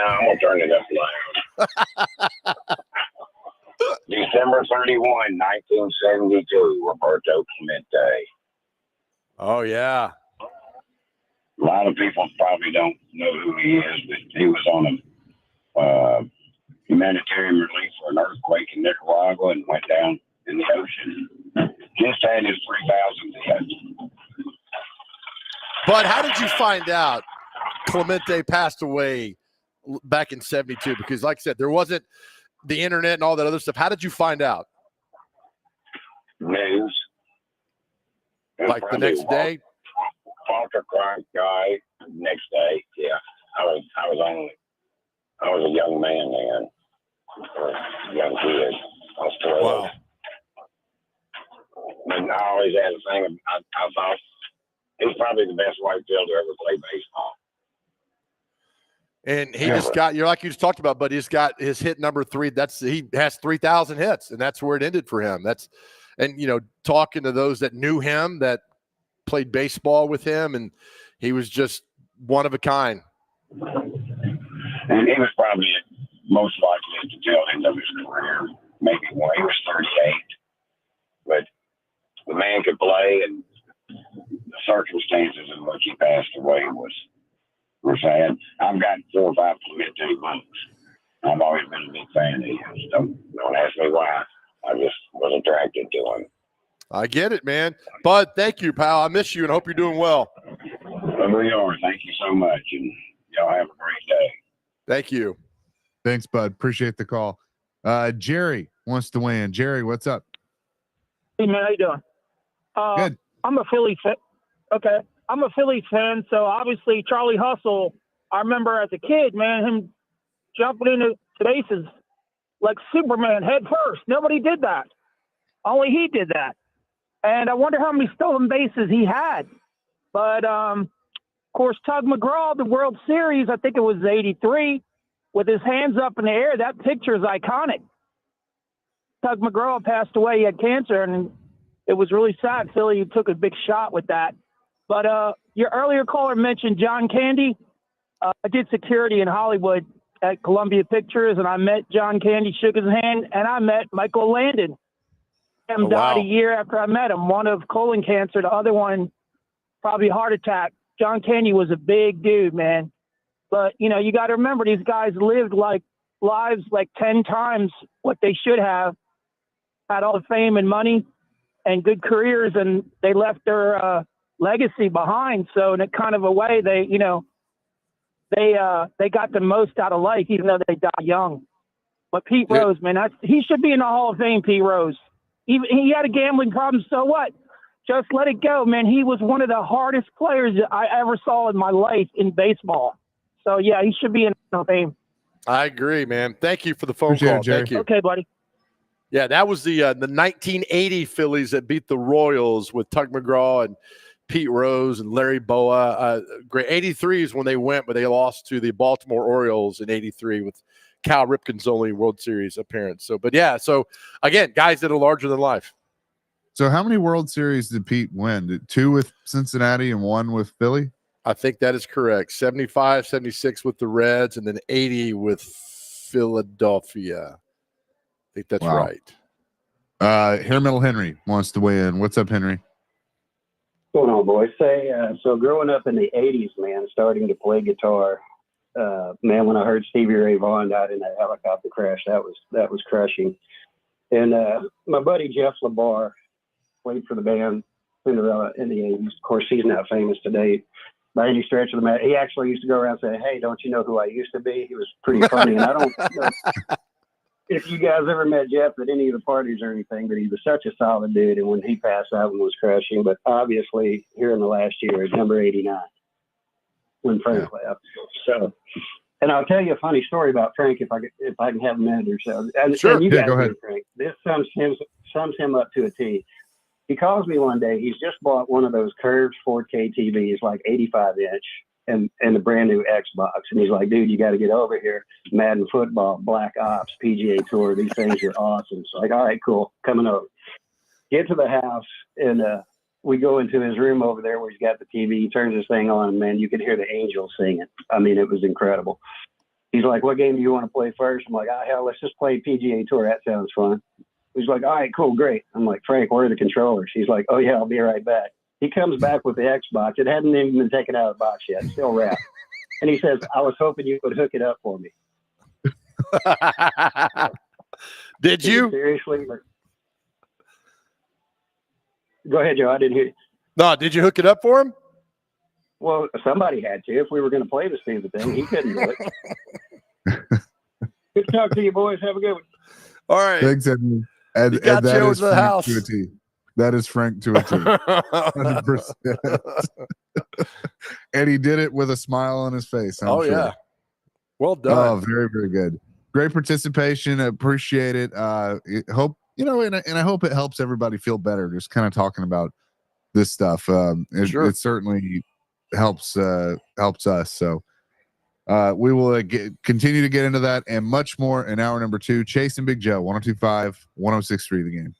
I'm going to turn it up loud. December 31, 1972, Roberto Clemente. Oh, yeah. A lot of people probably don't know who he is, but he was on a humanitarian relief for an earthquake in Nicaragua and went down in the ocean. Just had his 3,000th hit. But how did you find out Clemente passed away back in 72? Because like I said, there wasn't the internet and all that other stuff. How did you find out? News. Like the next day? Walter Crime guy, next day. Yeah. I was a young man then. Or a young kid. I was 12. Wow. And I always had a thing. I thought he's probably the best right fielder to ever play baseball. And he just got, like you just talked about, but he's got his hit number 3. He has 3,000 hits, and that's where it ended for him. Talking to those that knew him, that played baseball with him, and he was just one of a kind. And he was probably most likely at the tail end of his career, maybe when he was 38. But the man could play, and the circumstances in which he passed away were sad. I've got 4 or 5 Clemente books. I've always been a big fan of his. Don't ask me why. I just was attracted to him. I get it, man. Bud, thank you, pal. I miss you and hope you're doing well. Well, we are. Thank you so much, and y'all have a great day. Thank you. Thanks, Bud. Appreciate the call. Jerry wants to weigh in. Jerry, what's up? Hey, man, how you doing? Good. I'm a Philly fan. Okay. I'm a Phillies fan, so obviously Charlie Hustle, I remember as a kid, man, him jumping into bases like Superman head first. Nobody did that. Only he did that. And I wonder how many stolen bases he had. But, of course, Tug McGraw, the World Series, I think it was 83, with his hands up in the air. That picture is iconic. Tug McGraw passed away. He had cancer, and it was really sad. Philly took a big shot with that. But your earlier caller mentioned John Candy. I did security in Hollywood at Columbia Pictures, and I met John Candy, shook his hand, and I met Michael Landon. Him died a year after I met him. One of colon cancer, the other one probably heart attack. John Candy was a big dude, man. But you got to remember, these guys lived lives 10 times what they should have. Had all the fame and money and good careers, and they left their legacy behind. So in a kind of a way, they got the most out of life, even though they died young. But Pete Rose, man, he should be in the Hall of Fame. Pete Rose, he had a gambling problem. So what? Just let it go, man. He was one of the hardest players that I ever saw in my life in baseball. So yeah, he should be in the Hall of Fame. I agree, man. Thank you for the phone Appreciate call. it, Jerry. Thank you. Okay, buddy. Yeah, that was the 1980 Phillies that beat the Royals with Tug McGraw and Pete Rose and Larry Boa. Great. 83 is when they went, but they lost to the Baltimore Orioles in 83 with Cal Ripken's only World Series appearance. So again, guys that are larger than life. So how many World Series did Pete win? 2 with Cincinnati and 1 with Philly? I think that is correct. 75, 76 with the Reds, and then 80 with Philadelphia. I think that's right. Hair Metal Henry wants to weigh in. What's up, Henry? What's going on, boys? So growing up in the 80s, man, starting to play guitar, man, when I heard Stevie Ray Vaughan died in that helicopter crash, that was crushing. And my buddy Jeff LaBar played for the band Cinderella in the 80s. Of course, he's not famous today by any stretch of the matter. He actually used to go around saying, "Hey, don't you know who I used to be?" He was pretty funny. And I don't know if you guys ever met Jeff at any of the parties or anything, but he was such a solid dude. And when he passed, that one was crushing. But obviously, here in the last year, at number 89, when Frank left. So, and I'll tell you a funny story about Frank if I can have a minute or so. Sure. And you Yeah, guys go ahead. know Frank. This sums him up to a T. He calls me one day. He's just bought one of those curved 4K TVs, like 85-inch, and a brand new Xbox. And he's like, "Dude, you got to get over here. Madden football, Black Ops, PGA Tour. These things are awesome." So like, all right, cool, coming over. Get to the house, and we go into his room over there where he's got the TV. He turns this thing on, and man, you could hear the angels singing. I mean, it was incredible. He's like, "What game do you want to play first?" I'm like, hell, let's just play PGA Tour. That sounds fun. He's like, "All right, cool, great." I'm like, "Frank, where are the controllers?" He's like, "Oh, yeah, I'll be right back." He comes back with the Xbox. It hadn't even been taken out of the box yet, still wrapped. And he says, "I was hoping you would hook it up for me." Did you? Seriously? Go ahead, Joe. I didn't hear you. No, did you hook it up for him? Well, somebody had to. If we were going to play the stupid thing, he couldn't do it. Good to talk to you, boys. Have a good one. All right. Thanks, Henry. And got that Joe is in the Frank house. to a T. That is Frank to a T. 100%. And he did it with a smile on his face. I'm sure. Yeah. Well done. Oh, very, very good. Great participation. Appreciate it. Hope, and I hope it helps everybody feel better. Just kind of talking about this stuff. It certainly helps us. So we will continue to get into that and much more in hour number 2. Chase and Big Joe, 102.5, 106.3 The Game.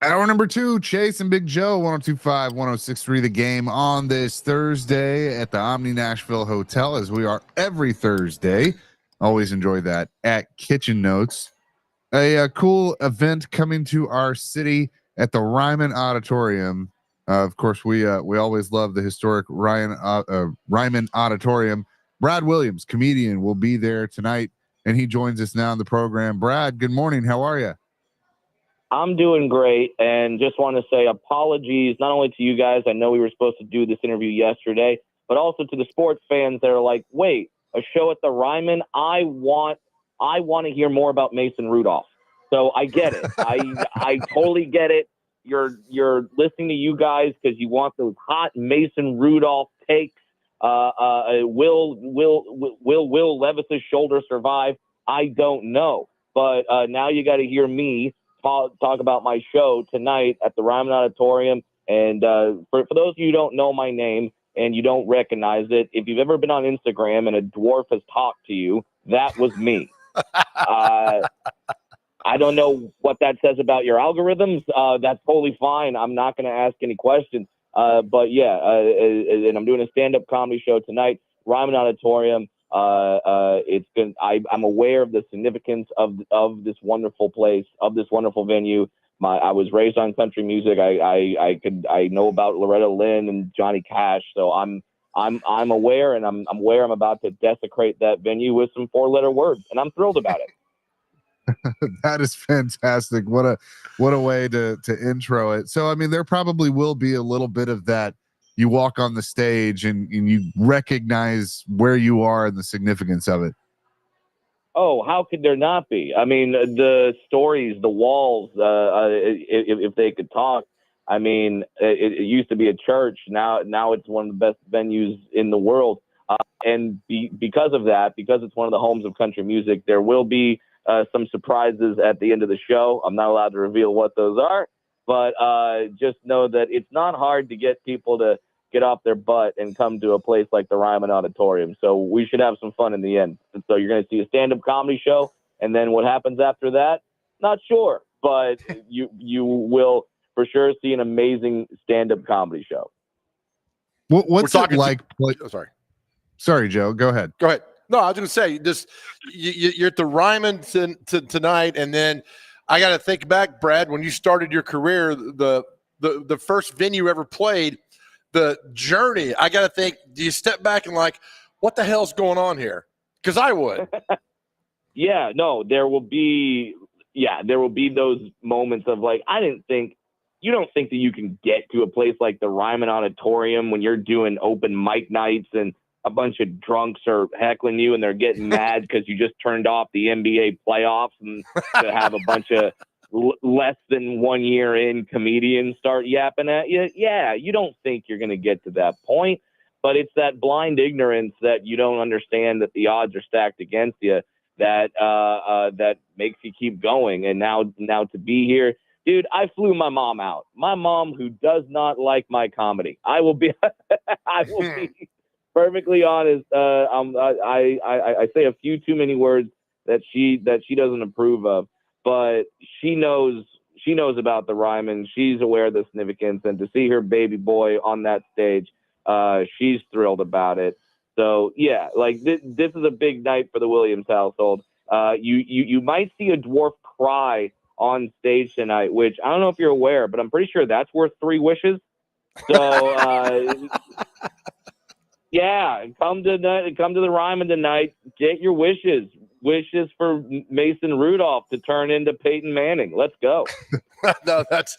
Hour number 2, Chase and Big Joe, 1025, 1063, the game on this Thursday at the Omni Nashville Hotel, as we are every Thursday. Always enjoy that at Kitchen Notes. A cool event coming to our city at the Ryman Auditorium. Of course, we always love the historic Ryman Auditorium. Brad Williams, comedian, will be there tonight, and he joins us now in the program. Brad, good morning. How are you? I'm doing great, and just want to say apologies not only to you guys. I know we were supposed to do this interview yesterday, but also to the sports fans that are like, wait, a show at the Ryman? I want to hear more about Mason Rudolph. So I get it. I totally get it. You're listening to you guys because you want those hot Mason Rudolph takes. Will Levis's shoulder survive? I don't know, but now you got to hear me talk about my show tonight at the Ryman Auditorium. And for those of you who don't know my name and you don't recognize it, if you've ever been on Instagram and a dwarf has talked to you, that was me. I don't know what that says about your algorithms. That's totally fine. I'm not going to ask any questions. But yeah, and I'm doing a stand-up comedy show tonight, Ryman Auditorium. I'm aware of the significance of this wonderful place, of this wonderful venue. I was raised on country music. I know about Loretta Lynn and Johnny Cash, so I'm aware, and I'm aware I'm about to desecrate that venue with some 4-letter words, and I'm thrilled about it. That is fantastic. What a way to intro it. So I mean, there probably will be a little bit of that. You walk on the stage and you recognize where you are and the significance of it. Oh, how could there not be? I mean, the stories, the walls, if they could talk. I mean, it used to be a church. Now it's one of the best venues in the world. And because of that, because it's one of the homes of country music, there will be some surprises at the end of the show. I'm not allowed to reveal what those are, but just know that it's not hard to get people to get off their butt and come to a place like the Ryman Auditorium. So we should have some fun in the end. And so you're going to see a stand-up comedy show, and then what happens after that, not sure, but you will for sure see an amazing stand-up comedy show. What's it like? Sorry, Joe. Go ahead. Go ahead. No, I was going to say, just you're at the Ryman tonight, and then I got to think back, Brad, when you started your career, the first venue you ever played, the journey. I got to think, do you step back and like, what the hell's going on here? Because I would. Yeah, no, there will be those moments of like, you don't think that you can get to a place like the Ryman Auditorium when you're doing open mic nights and a bunch of drunks are heckling you and they're getting mad because you just turned off the NBA playoffs, and to have a bunch of less than 1 year in comedians start yapping at you. Yeah, you don't think you're going to get to that point, but it's that blind ignorance that you don't understand that the odds are stacked against you that makes you keep going. And now to be here, dude, I flew my mom out. My mom, who does not like my comedy. I will be perfectly honest. I say a few too many words that she doesn't approve of, but she knows about the Ryman. She's aware of the significance, and to see her baby boy on that stage, she's thrilled about it. So yeah, like this is a big night for the Williams household. You might see a dwarf cry on stage tonight, which I don't know if you're aware, but I'm pretty sure that's worth 3 wishes. So yeah, come to the Ryman tonight. Get your wishes for Mason Rudolph to turn into Peyton Manning. Let's go. No, that's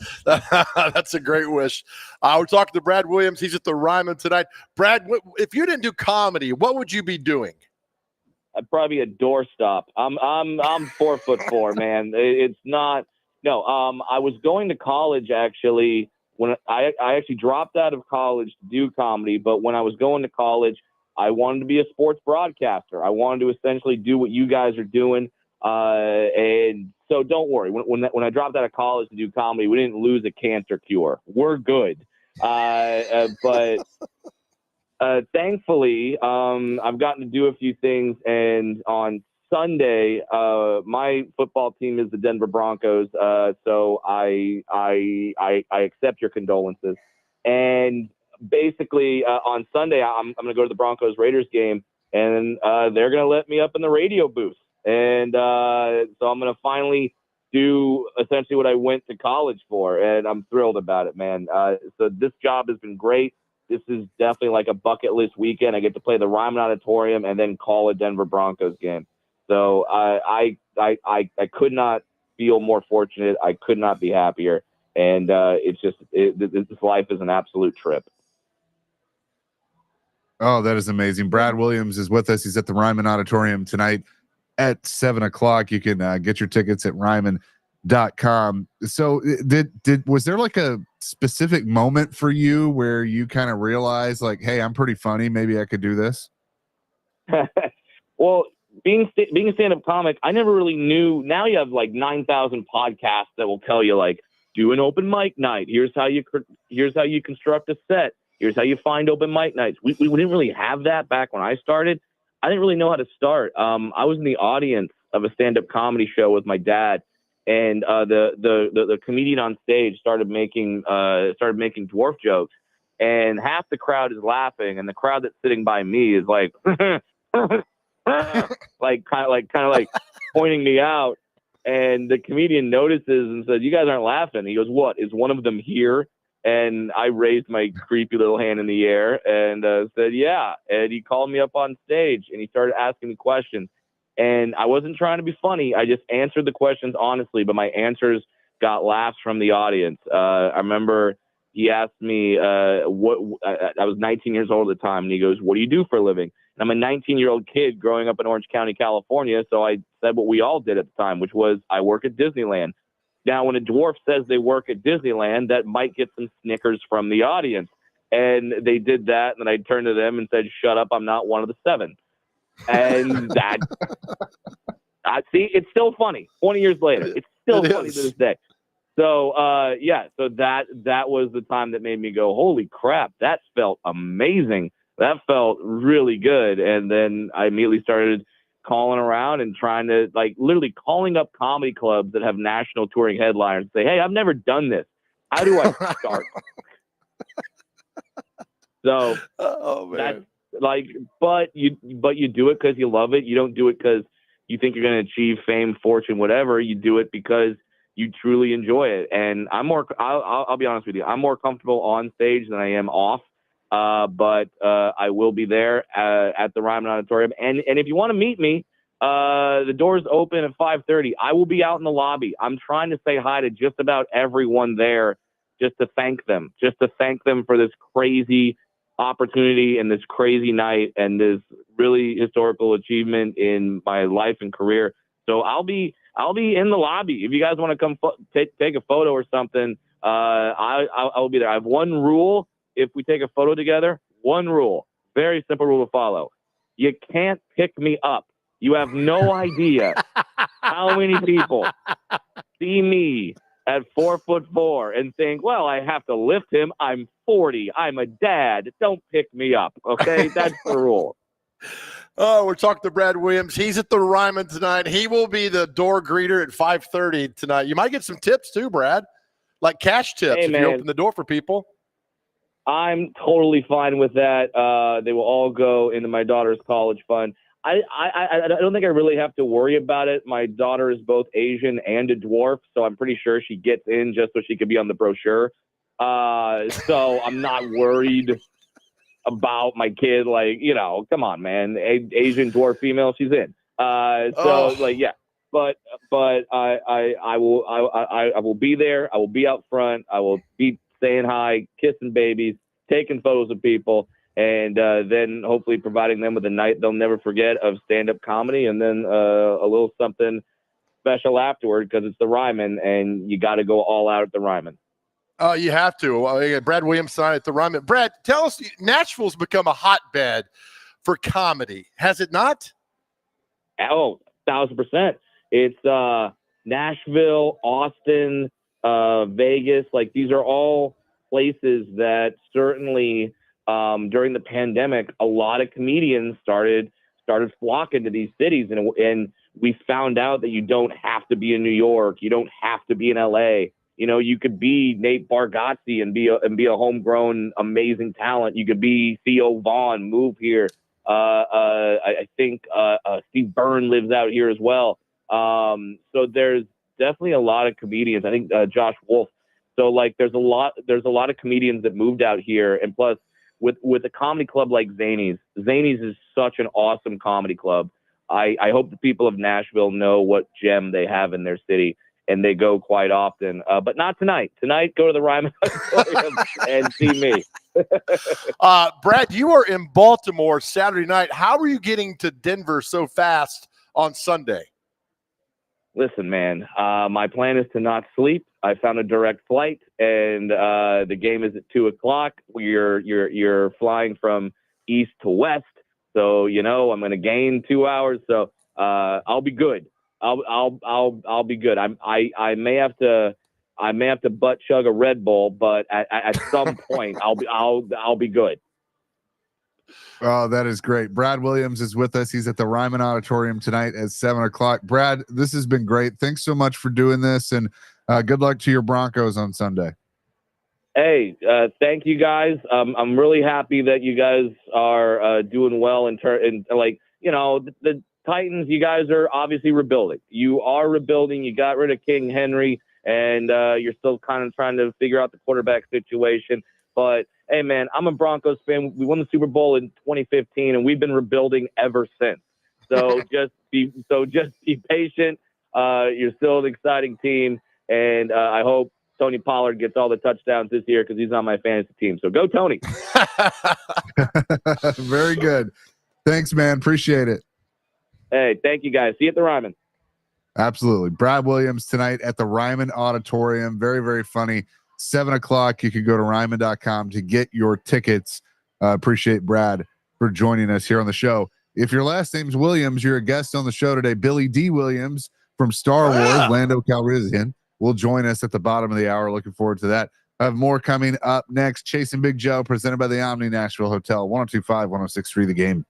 a great wish. We're talking to Brad Williams. He's at the Ryman tonight. Brad, if you didn't do comedy, what would you be doing? I'd probably be a doorstop. I'm 4'4", man. It's not. No. I was going to college actually. When I actually dropped out of college to do comedy, but when I was going to college, I wanted to be a sports broadcaster. I wanted to essentially do what you guys are doing. And so don't worry. When I dropped out of college to do comedy, we didn't lose a cancer cure. We're good. But thankfully, I've gotten to do a few things. And on Sunday, my football team is the Denver Broncos, so I accept your condolences. And basically, on Sunday, I'm going to go to the Broncos Raiders game, and they're going to let me up in the radio booth. And so I'm going to finally do essentially what I went to college for, and I'm thrilled about it, man. So this job has been great. This is definitely like a bucket list weekend. I get to play the Ryman Auditorium and then call a Denver Broncos game. So I could not feel more fortunate. I could not be happier. And this life is an absolute trip. Oh, that is amazing. Brad Williams is with us. He's at the Ryman Auditorium tonight at 7:00. You can get your tickets at ryman.com. So was there like a specific moment for you where you kind of realized like, hey, I'm pretty funny, maybe I could do this? Well, being a stand-up comic, I never really knew. Now you have like 9,000 podcasts that will tell you like, do an open mic night. Here's how you construct a set. Here's how you find open mic nights. We didn't really have that back when I started. I didn't really know how to start. I was in the audience of a stand-up comedy show with my dad, and the comedian on stage started making dwarf jokes, and half the crowd is laughing, and the crowd that's sitting by me is like, like kind of like pointing me out, and the comedian notices and says, "You guys aren't laughing." He goes, "What, is one of them here?" And I raised my creepy little hand in the air and said, "Yeah." And he called me up on stage and he started asking me questions. And I wasn't trying to be funny. I just answered the questions honestly, but my answers got laughs from the audience. I remember he asked me I was 19 years old at the time, and he goes, "What do you do for a living?" And I'm a 19-year-old kid growing up in Orange County, California. So I said what we all did at the time, which was I work at Disneyland. Now, when a dwarf says they work at Disneyland, that might get some snickers from the audience. And they did that, and then I turned to them and said, "Shut up, I'm not one of the 7. And that, see, it's still funny. 20 years later, it's still funny to this day. So, so that was the time that made me go, holy crap, that felt amazing. That felt really good. And then I immediately started calling around and trying to, like, literally calling up comedy clubs that have national touring headliners and say, "Hey, I've never done this. How do I start?" So that's like, but you do it because you love it. You don't do it because you think you're going to achieve fame, fortune, whatever. You do it because you truly enjoy it. And I'll be honest with you, I'm more comfortable on stage than I am off. But I will be there at the Ryman Auditorium. And if you want to meet me, the doors open at 5:30. I will be out in the lobby. I'm trying to say hi to just about everyone there, just to thank them for this crazy opportunity and this crazy night and this really historical achievement in my life and career. So I'll be in the lobby. If you guys want to come take a photo or something, I'll be there. I have one rule. If we take a photo together, one rule, very simple rule to follow. You can't pick me up. You have no idea how many people see me at 4'4" and think, well, I have to lift him. I'm 40. I'm a dad. Don't pick me up. Okay. That's the rule. Oh, we're talking to Brad Williams. He's at the Ryman tonight. He will be the door greeter at 5:30 tonight. You might get some tips too, Brad, like cash tips if you open the door for people. I'm totally fine with that. They will all go into my daughter's college fund. I don't think I really have to worry about it. My daughter is both Asian and a dwarf, so I'm pretty sure she gets in just so she could be on the brochure. So I'm not worried about my kid. Like, come on, man. Asian dwarf female, she's in. Yeah. But I will be there. I will be out front. I will be saying hi, kissing babies, taking photos of people, and then hopefully providing them with a night they'll never forget of stand-up comedy, and then a little something special afterward because it's the Ryman, and you got to go all out at the Ryman. You have to. Brad Williams signed at the Ryman. Brad, tell us, Nashville's become a hotbed for comedy, has it not? Oh, 1,000%. It's Nashville, Austin, Vegas. Like, these are all places that certainly during the pandemic, a lot of comedians started flocking to these cities. And we found out that you don't have to be in New York. You don't have to be in LA. You know, you could be Nate Bargatze and be a homegrown amazing talent. You could be Theo Vaughn, move here. I think Steve Byrne lives out here as well. So there's definitely a lot of comedians. I think Josh Wolf. So like there's a lot of comedians that moved out here, and plus with a comedy club like Zanies is such an awesome comedy club. I hope the people of Nashville know what gem they have in their city, and they go quite often. But not tonight. Tonight, go to the Ryman Auditorium and see me. Brad, you are in Baltimore Saturday night. How are you getting to Denver so fast on Sunday? Listen, man, my plan is to not sleep. I found a direct flight, and the game is at 2:00. You're flying from east to west, so you know I'm going to gain 2 hours. So I'll be good. I'll be good. I may have to butt chug a Red Bull, but at some point I'll be good. Oh, that is great. Brad Williams is with us. He's at the Ryman Auditorium tonight at 7:00. Brad, this has been great. Thanks so much for doing this, and good luck to your Broncos on Sunday. Hey, thank you guys. I'm really happy that you guys are doing well in like, you know, the Titans, you guys are obviously rebuilding. You are rebuilding. You got rid of King Henry, and you're still kind of trying to figure out the quarterback situation. But hey, man, I'm a Broncos fan. We won the Super Bowl in 2015, and we've been rebuilding ever since. So just be patient. You're still an exciting team, and I hope Tony Pollard gets all the touchdowns this year because he's on my fantasy team. So go, Tony. Very good. Thanks, man. Appreciate it. Hey, thank you, guys. See you at the Ryman. Absolutely. Brad Williams tonight at the Ryman Auditorium. Very, very funny. 7:00. You can go to Ryman.com to get your tickets. Appreciate Brad for joining us here on the show. If your last name's Williams, you're a guest on the show today. Billy D. Williams from Star Wars, Lando Calrissian, will join us at the bottom of the hour. Looking forward to that. I have more coming up next. Chasing Big Joe, presented by the Omni Nashville Hotel, 1025, 1063 The Game.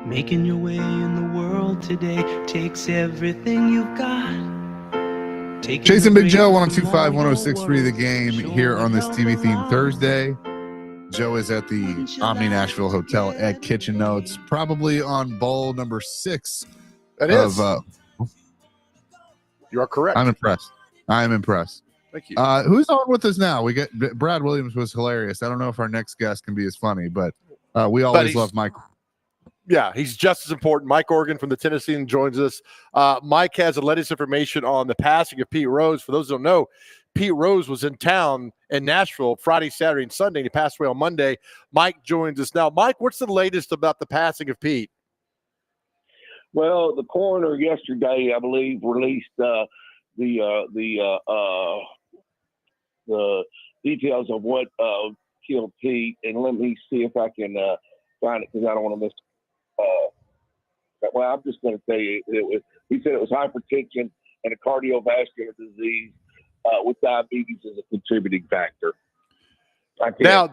Making your way in the world today takes everything you've got. Chasing Big Joe, 102.5, 106.3 The Game here on this TV themed Thursday. Joe is at the Omni Nashville Hotel at Kitchen Notes, probably on bowl number 6. That is. You are correct. I'm impressed. Thank you. Who's on with us now? We get Brad Williams was hilarious. I don't know if our next guest can be as funny, but we always love Mike. Yeah, he's just as important. Mike Organ from the Tennessee joins us. Mike has the latest information on the passing of Pete Rose. For those who don't know, Pete Rose was in town in Nashville Friday, Saturday, and Sunday, and he passed away on Monday. Mike joins us now. Mike, what's the latest about the passing of Pete? Well, the coroner yesterday, I believe, released the details of what killed Pete, and let me see if I can find it because I don't want to miss. Well, I'm just going to tell you, he said it was hypertension and a cardiovascular disease with diabetes as a contributing factor. I can't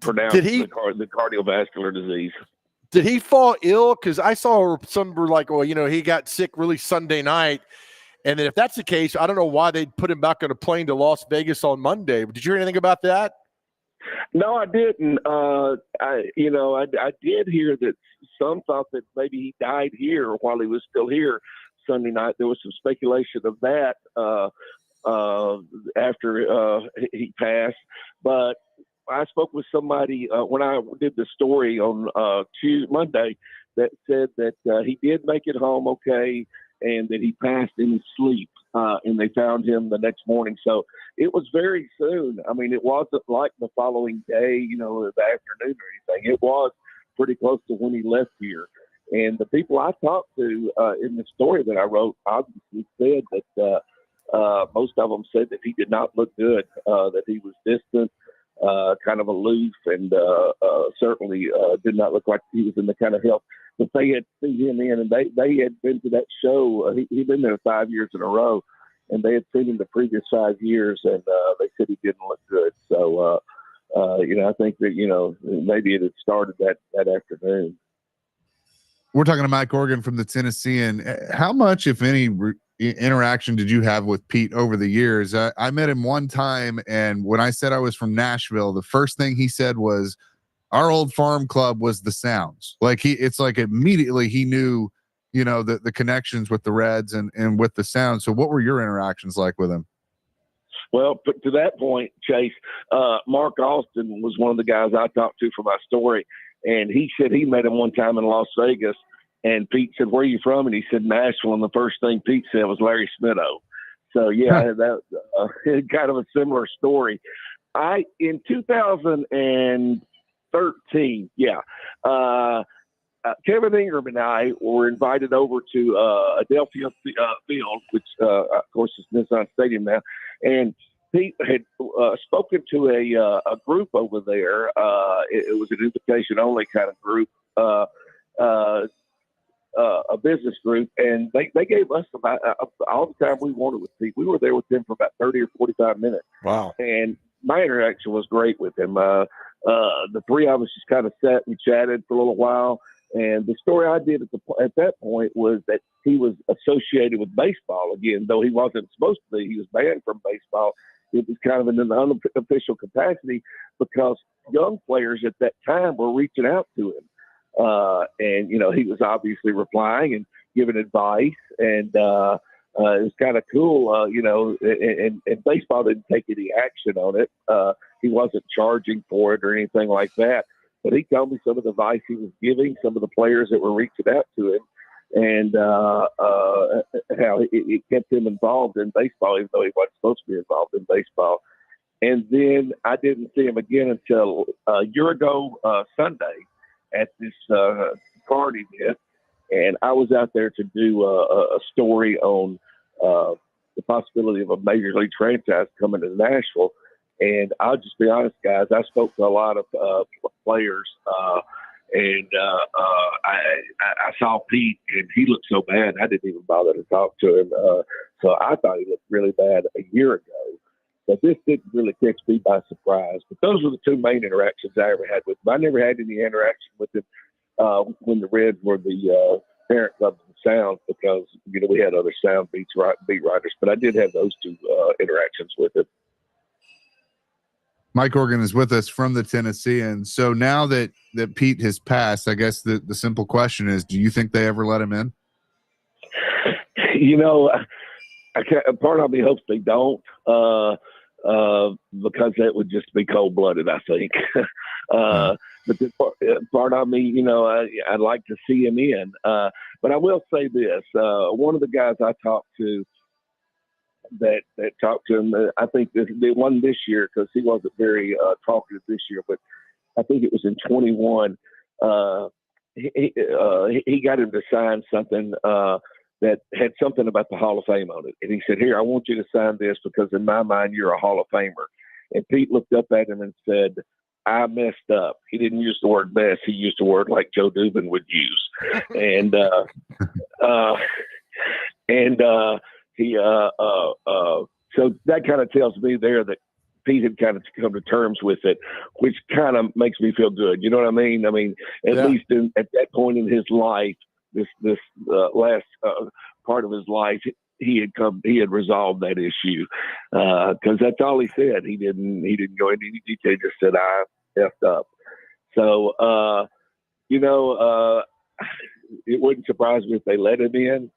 pronounce the cardiovascular disease. Did he fall ill? Because I saw some were like, well, he got sick really Sunday night. And then if that's the case, I don't know why they'd put him back on a plane to Las Vegas on Monday. Did you hear anything about that? No, I didn't. I did hear that some thought that maybe he died here while he was still here Sunday night. There was some speculation of that after he passed. But I spoke with somebody when I did the story on Monday that said that he did make it home okay and that he passed in his sleep. And they found him the next morning. So it was very soon. I mean, it wasn't like the following day, the afternoon or anything. It was pretty close to when he left here. And the people I talked to in the story that I wrote obviously said that most of them said that he did not look good, that he was distant, kind of aloof, and certainly did not look like he was in the kind of health that they had seen him in. And they had been to that show. He'd been there 5 years in a row, and they had seen him the previous 5 years, and they said he didn't look good. So, I think that, maybe it had started that afternoon. We're talking to Mike Organ from the Tennessean. How much, if any, interaction did you have with Pete over the years? I met him one time, and when I said I was from Nashville, the first thing he said was, our old farm club was the Sounds. Like it's like immediately he knew, the connections with the Reds and with the Sounds. So what were your interactions like with him? Well, but to that point, Chase, Mark Austin was one of the guys I talked to for my story. And he said he met him one time in Las Vegas. And Pete said, where are you from? And he said, Nashville. And the first thing Pete said was Larry Smitto. So, yeah, that kind of a similar story. In 2013, Kevin Ingram and I were invited over to Adelphia Field, which, of course, is Nissan Stadium now. And Pete had spoken to a group over there. It was an invitation-only kind of group, a business group, and they gave us about all the time we wanted with Pete. We were there with him for about 30 or 45 minutes. Wow. And my interaction was great with him. The three of us just kind of sat and chatted for a little while. And the story I did at that point was that he was associated with baseball again, though he wasn't supposed to be. He was banned from baseball. It was kind of in an unofficial capacity because young players at that time were reaching out to him. And, he was obviously replying and giving advice. And it was kind of cool, and baseball didn't take any action on it. He wasn't charging for it or anything like that. But he told me some of the advice he was giving, some of the players that were reaching out to him, and how it kept him involved in baseball, even though he wasn't supposed to be involved in baseball. And then I didn't see him again until a year ago Sunday at this card event, and I was out there to do a story on the possibility of a major league franchise coming to Nashville. And I'll just be honest, guys, I spoke to a lot of players, and I saw Pete, and he looked so bad, I didn't even bother to talk to him. So I thought he looked really bad a year ago. But this didn't really catch me by surprise. But those were the two main interactions I ever had with him. I never had any interaction with him when the Reds were the parent club of the Sound, because we had other Sound beat writers, but I did have those two interactions with him. Mike Organ is with us from the Tennessean. So now that Pete has passed, I guess the simple question is, do you think they ever let him in? I can't, part of me hopes they don't, because that would just be cold-blooded, I think. But the part of me, I'd like to see him in. But I will say this: one of the guys I talked to that talked to him, I think they won this year because he wasn't very talkative this year, but I think it was in 21. He got him to sign something that had something about the Hall of Fame on it. And he said, "Here, I want you to sign this because in my mind, you're a Hall of Famer." And Pete looked up at him and said, "I messed up." He didn't use the word mess. He used a word like Joe Dubin would use. And so that kind of tells me there that Pete had kind of come to terms with it, which kind of makes me feel good. You know what I mean? I mean, at least at that point in his life, this last part of his life, he had resolved that issue, because that's all he said. He didn't go into any detail. Just said, "I effed up." So it wouldn't surprise me if they let him in,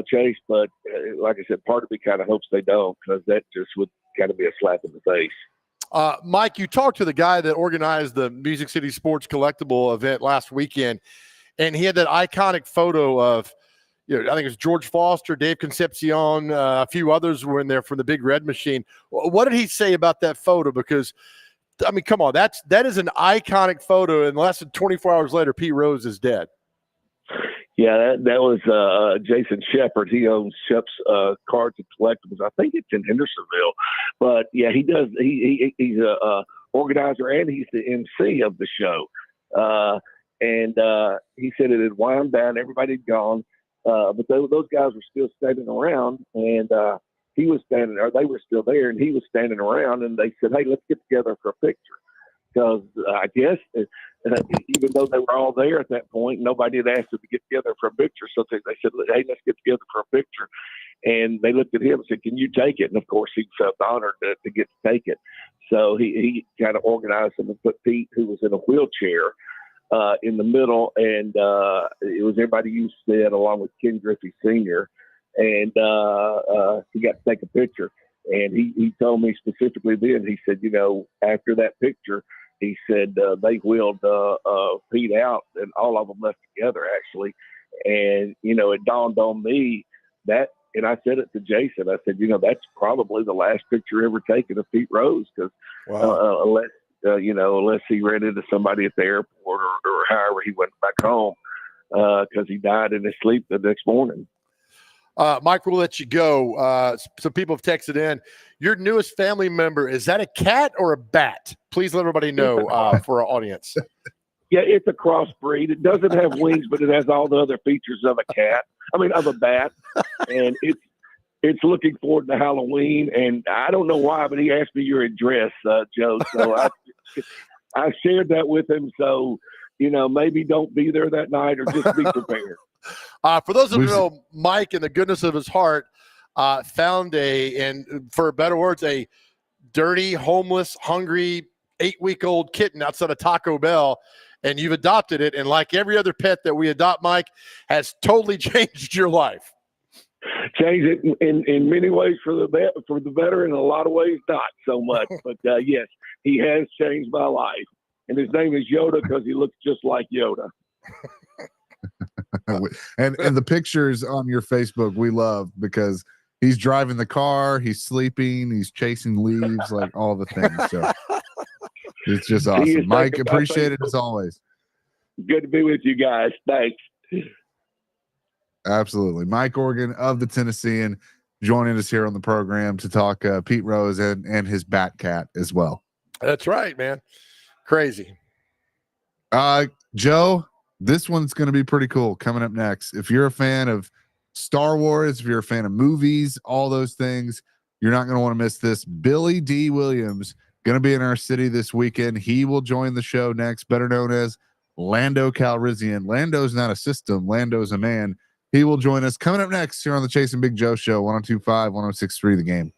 Chase. But like I said, part of me kind of hopes they don't, because that just would kind of be a slap in the face. Mike, you talked to the guy that organized the Music City Sports Collectible event last weekend, and he had that iconic photo of, I think it was George Foster, Dave Concepcion, a few others were in there from the Big Red Machine. What did he say about that photo? Because, I mean, come on, that is an iconic photo, and less than 24 hours later, Pete Rose is dead. Yeah, that was Jason Shepard. He owns Shep's Cards and Collectibles. I think it's in Hendersonville. But, yeah, he does. He's a organizer, and he's the MC of the show. And he said it had wound down. Everybody had gone. But those guys were still standing around, and he was standing there. They were still there, and he was standing around, and they said, "Hey, let's get together for a picture." Because I guess even though they were all there at that point, nobody had asked them to get together for a picture. So they said, "Hey, let's get together for a picture." And they looked at him and said, "Can you take it?" And of course, he felt honored to get to take it. So he kind of organized them and put Pete, who was in a wheelchair, in the middle, and it was everybody you said, along with Ken Griffey Sr., and he got to take a picture. And he told me specifically then, he said, after that picture, he said they wheeled Pete out, and all of them left together, actually. And, it dawned on me that, and I said it to Jason, I said, that's probably the last picture ever taken of Pete Rose, because unless he ran into somebody at the airport or however he went back home, because he died in his sleep the next morning. Mike, we'll let you go. Some people have texted in. Your newest family member, is that a cat or a bat? Please let everybody know for our audience. Yeah, it's a crossbreed. It doesn't have wings, but it has all the other features of a bat. And it's looking forward to Halloween. And I don't know why, but he asked me your address, Joe. So I shared that with him. So, maybe don't be there that night, or just be prepared. For those of you who know, Mike, in the goodness of his heart, found and for better words, a dirty, homeless, hungry 8-week-old kitten outside of Taco Bell, and you've adopted it. And like every other pet that we adopt, Mike, has totally changed your life. Changed it in many ways for the better, and in a lot of ways not so much. But yes, he has changed my life. And his name is Yoda because he looks just like Yoda. and the pictures on your Facebook we love, because he's driving the car, he's sleeping, he's chasing leaves, like all the things. So it's just awesome. Mike, appreciate it as always. Good to be with you guys. Thanks. Absolutely. Mike Organ of the Tennessean joining us here on the program to talk Pete Rose and his bat cat as well. That's right, man. Crazy. Joe, this one's going to be pretty cool coming up next. If you're a fan of Star Wars, if you're a fan of movies, all those things, you're not going to want to miss this. Billy D. Williams going to be in our city this weekend. He will join the show next, better known as Lando Calrissian. Lando's not a system. Lando's a man. He will join us coming up next here on the Chase and Big Joe Show, 102.5, 106.3 The Game.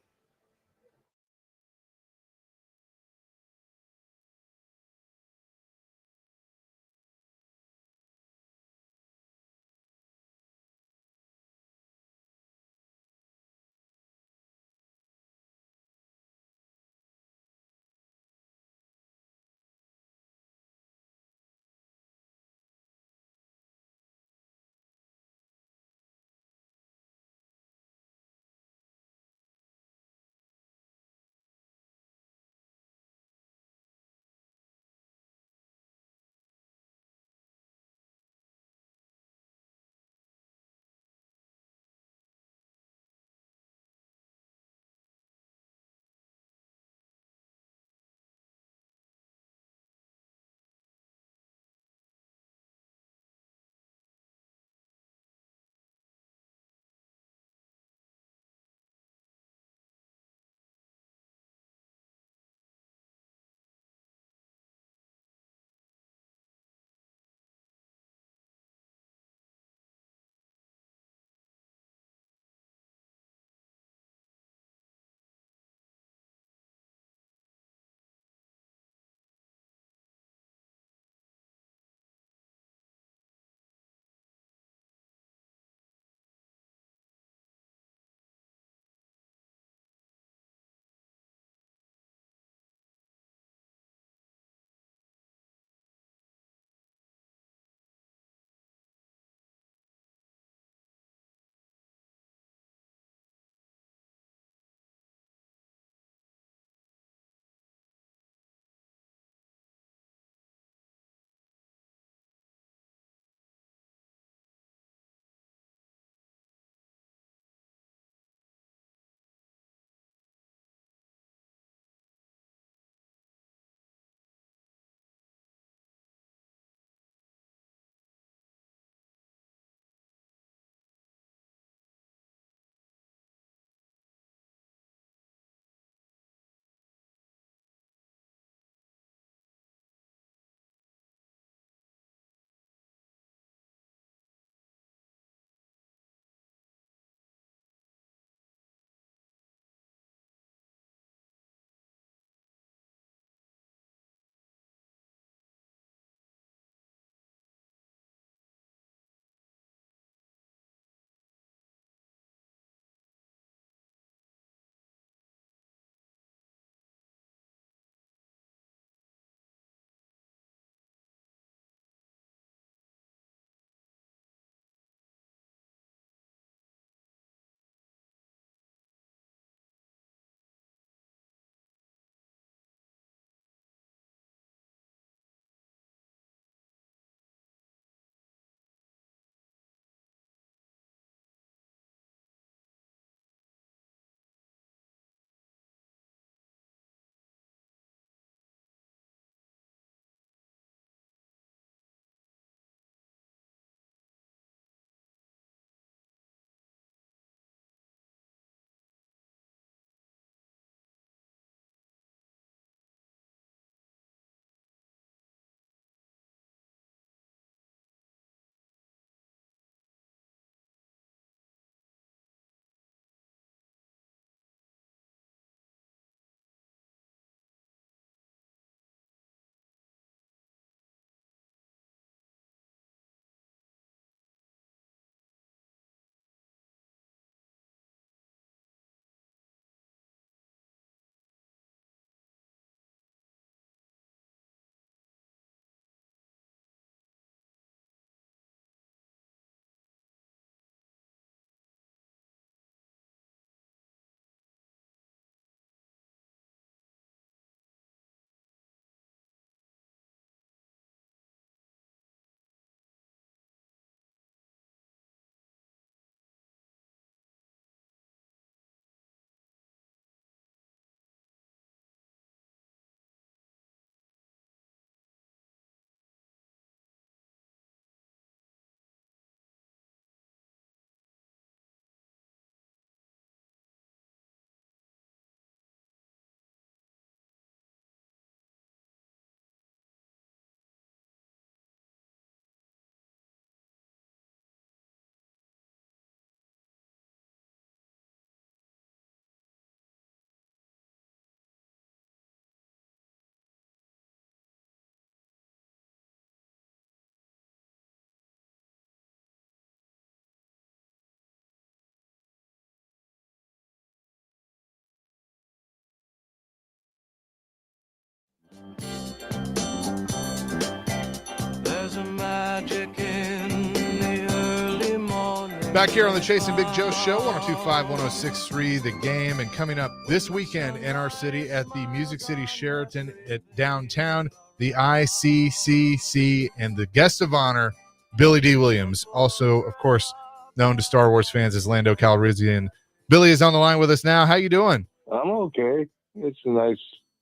There's a magic in the early morning. Back here on the Chase and Big Joe Show, 102.5, 106.3, The Game. And coming up this weekend in our city at the Music City Sheraton at downtown, the ICCC, and the guest of honor, Billy D. Williams, also, of course, known to Star Wars fans as Lando Calrissian. Billy is on the line with us now. How you doing? I'm okay. It's a nice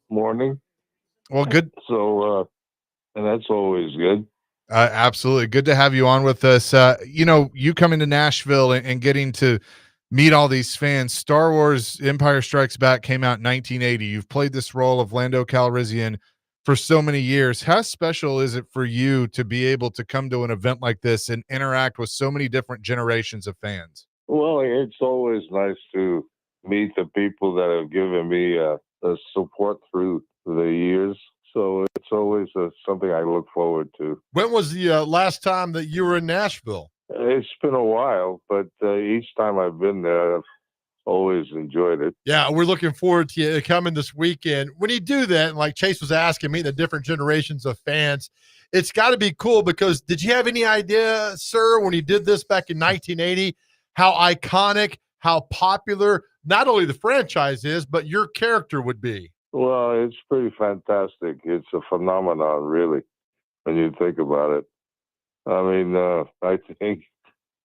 morning. Well, good. So, and that's always good. Absolutely. Good to have you on with us. You coming to Nashville and getting to meet all these fans. Star Wars Empire Strikes Back came out in 1980. You've played this role of Lando Calrissian for so many years. How special is it for you to be able to come to an event like this and interact with so many different generations of fans? Well, it's always nice to meet the people that have given me the support through the years. So it's always something I look forward to. When was the last time that you were in Nashville? It's been a while, but each time I've been there, I've always enjoyed it. Yeah, we're looking forward to you coming this weekend. When you do that, and like Chase was asking me, the different generations of fans, it's got to be cool because did you have any idea, sir, when you did this back in 1980, how iconic, how popular not only the franchise is, but your character would be? Well, it's pretty fantastic. It's a phenomenon, really, when you think about it. I mean, I think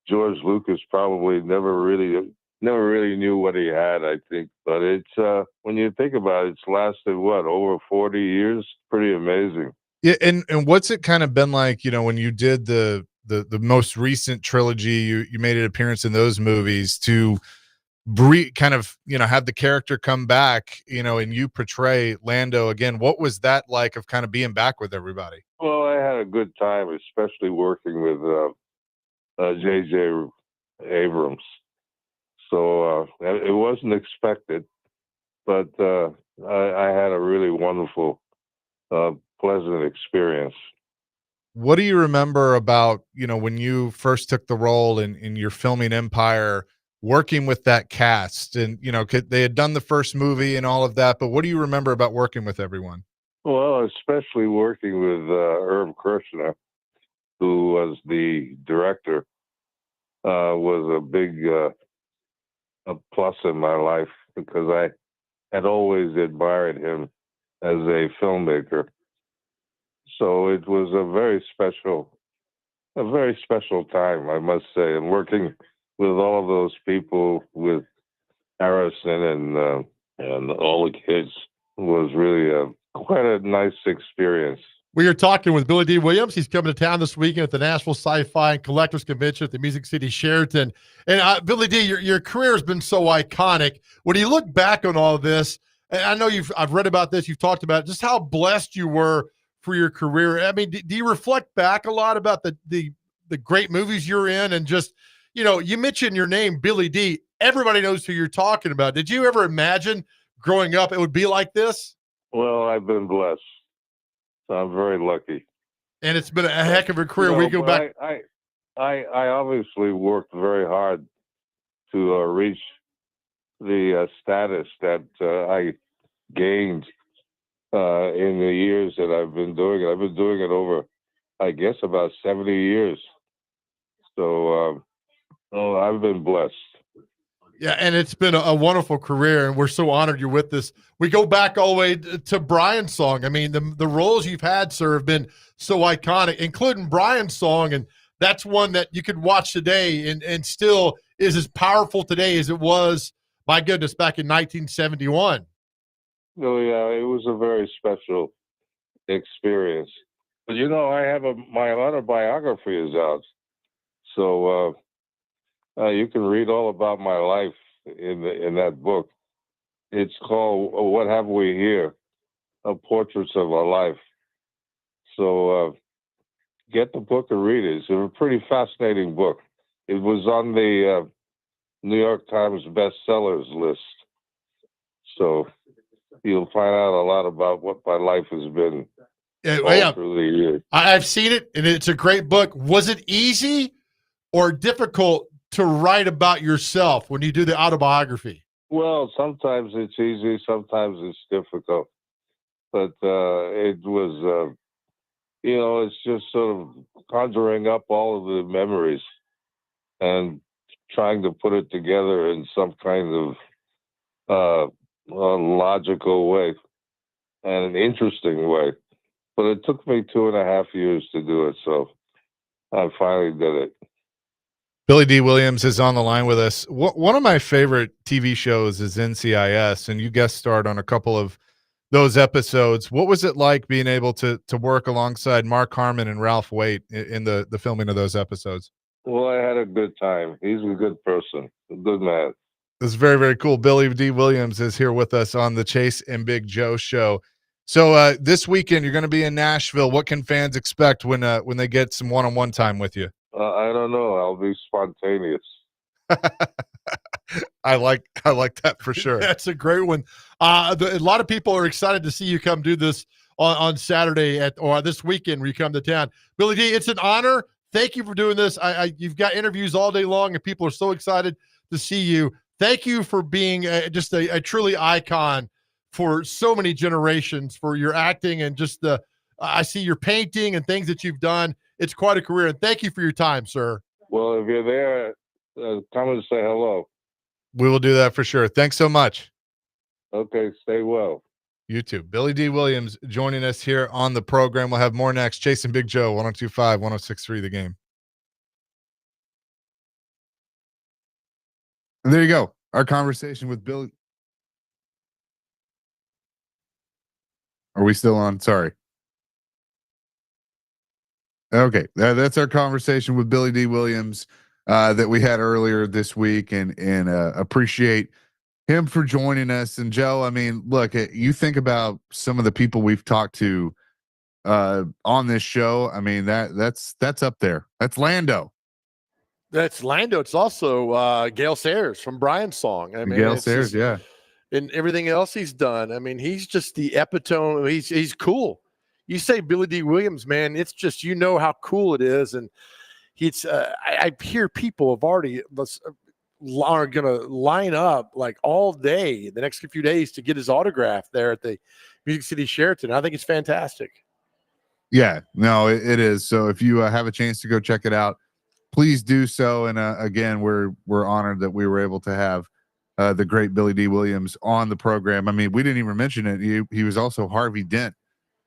George Lucas probably never really knew what he had, I think. But it's when you think about it, it's lasted over 40 years. Pretty amazing. Yeah, and what's it kind of been like, when you did the most recent trilogy, you made an appearance in those movies to kind of have the character come back, and you portray Lando again. What was that like of kind of being back with everybody? Well, I had a good time, especially working with J.J. Abrams. So it wasn't expected, but I had a really wonderful, pleasant experience. What do you remember about, when you first took the role in your filming Empire, working with that cast? And, they had done the first movie and all of that, but what do you remember about working with everyone? Well, especially working with Irv Kirchner, who was the director, was a big a plus in my life because I had always admired him as a filmmaker. So it was a very special time, I must say, and working with all of those people, with Harrison and all the kids, was really quite a nice experience. We are talking with Billy D. Williams. He's coming to town this weekend at the Nashville Sci-Fi and Collectors Convention at the Music City Sheraton. And Billy D., your career has been so iconic. When you look back on all of this, and I know I've read about this, you've talked about just how blessed you were for your career. I mean, do you reflect back a lot about the great movies you're in? And just, you mentioned your name, Billy D. Everybody knows who you're talking about. Did you ever imagine growing up it would be like this? Well, I've been blessed. I'm very lucky, and it's been a heck of a career. We go back. I obviously worked very hard to reach the status that I gained in the years that I've been doing it. I've been doing it over, I guess, about 70 years. So I've been blessed. Yeah, and it's been a wonderful career, and we're so honored you're with us. We go back all the way to Brian's song. I mean, the roles you've had, sir, have been so iconic, including Brian's song, and that's one that you could watch today and still is as powerful today as it was, my goodness, back in 1971. Oh, yeah, it was a very special experience. But, I have my autobiography is out, so you can read all about my life in that book. It's called "What Have We Here?" Portraits of a Life. So get the book and read it. It's a pretty fascinating book. It was on the New York Times bestsellers list. So you'll find out a lot about what my life has been all through the years. I've seen it, and it's a great book. Was it easy or difficult to write about yourself when you do the autobiography? Well, sometimes it's easy, sometimes it's difficult. but it was, it's just sort of conjuring up all of the memories and trying to put it together in some kind of logical way and an interesting way. But it took me 2.5 years to do it, so I finally did it. Billy D. Williams is on the line with us. One of my favorite TV shows is NCIS, and you guest starred on a couple of those episodes. What was it like being able to work alongside Mark Harmon and Ralph Waite in the filming of those episodes? Well, I had a good time. He's a good person, a good man. It's very, very cool. Billy D. Williams is here with us on the Chase and Big Joe show. So this weekend you're going to be in Nashville. What can fans expect when they get some one-on-one time with you? I don't know. I'll be spontaneous. I like that for sure. That's a great one. A lot of people are excited to see you come do this on Saturday or this weekend when you come to town. Billy D, it's an honor. Thank you for doing this. You've got interviews all day long, and people are so excited to see you. Thank you for being just a truly icon for so many generations, for your acting and just I see your painting and things that you've done. It's quite a career, and thank you for your time, sir. Well, if you're there, come and say hello. We will do that for sure. Thanks so much. Okay, stay well. You too. Billy D. Williams joining us here on the program. We'll have more next. Chasing Big Joe, 102.5, 106.3 The Game. And there you go. Our conversation with Billy. Are we still on? Sorry. Okay. That's our conversation with Billy D. Williams that we had earlier this week, and appreciate him for joining us. And Joe, I mean, look, you think about some of the people we've talked to on this show. I mean, that's up there. That's Lando. That's Lando. It's also Gail Sayers from Brian's song. I mean, Gail Sayers, yeah. And everything else he's done. I mean, he's just the epitome. He's cool. You say Billy D. Williams, man, it's just, how cool it is. And he's I hear people have already are going to line up like all day the next few days to get his autograph there at the Music City Sheraton. I think it's fantastic. Yeah, no, it is. So if you have a chance to go check it out, please do so. And again, we're honored that we were able to have the great Billy D. Williams on the program. I mean, we didn't even mention it. He was also Harvey Dent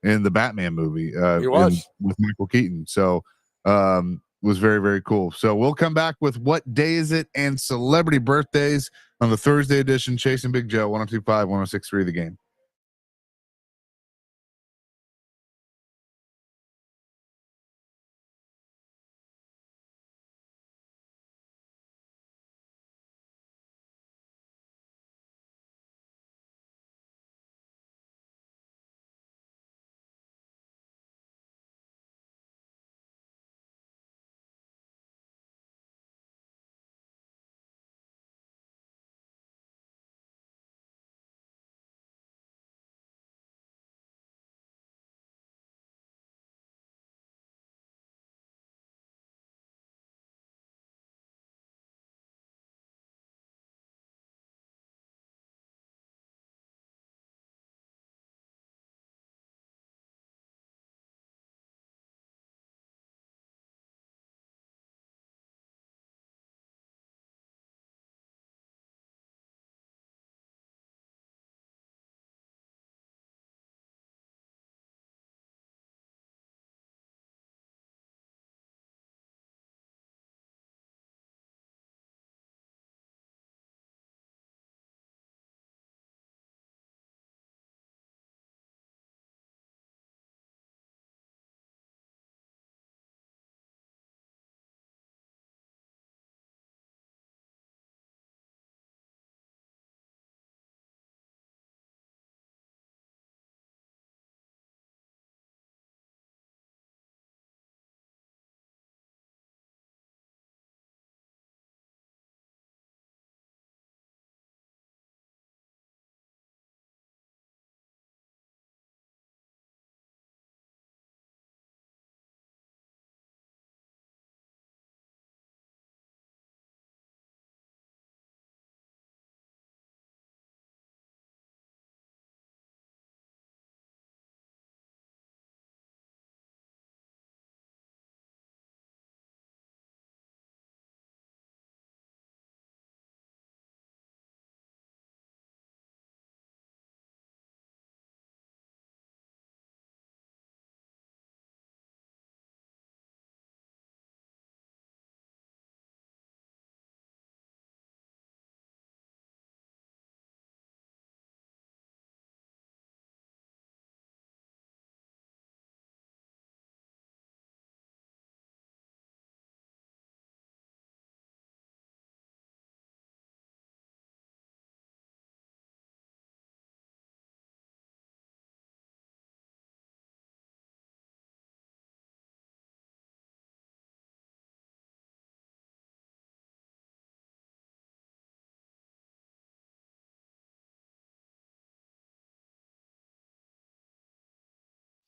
in the Batman movie. He was with Michael Keaton. So was very, very cool. So we'll come back with What Day Is It and celebrity birthdays on the Thursday edition. Chasing Big Joe, 102.5, 106.3 The Game.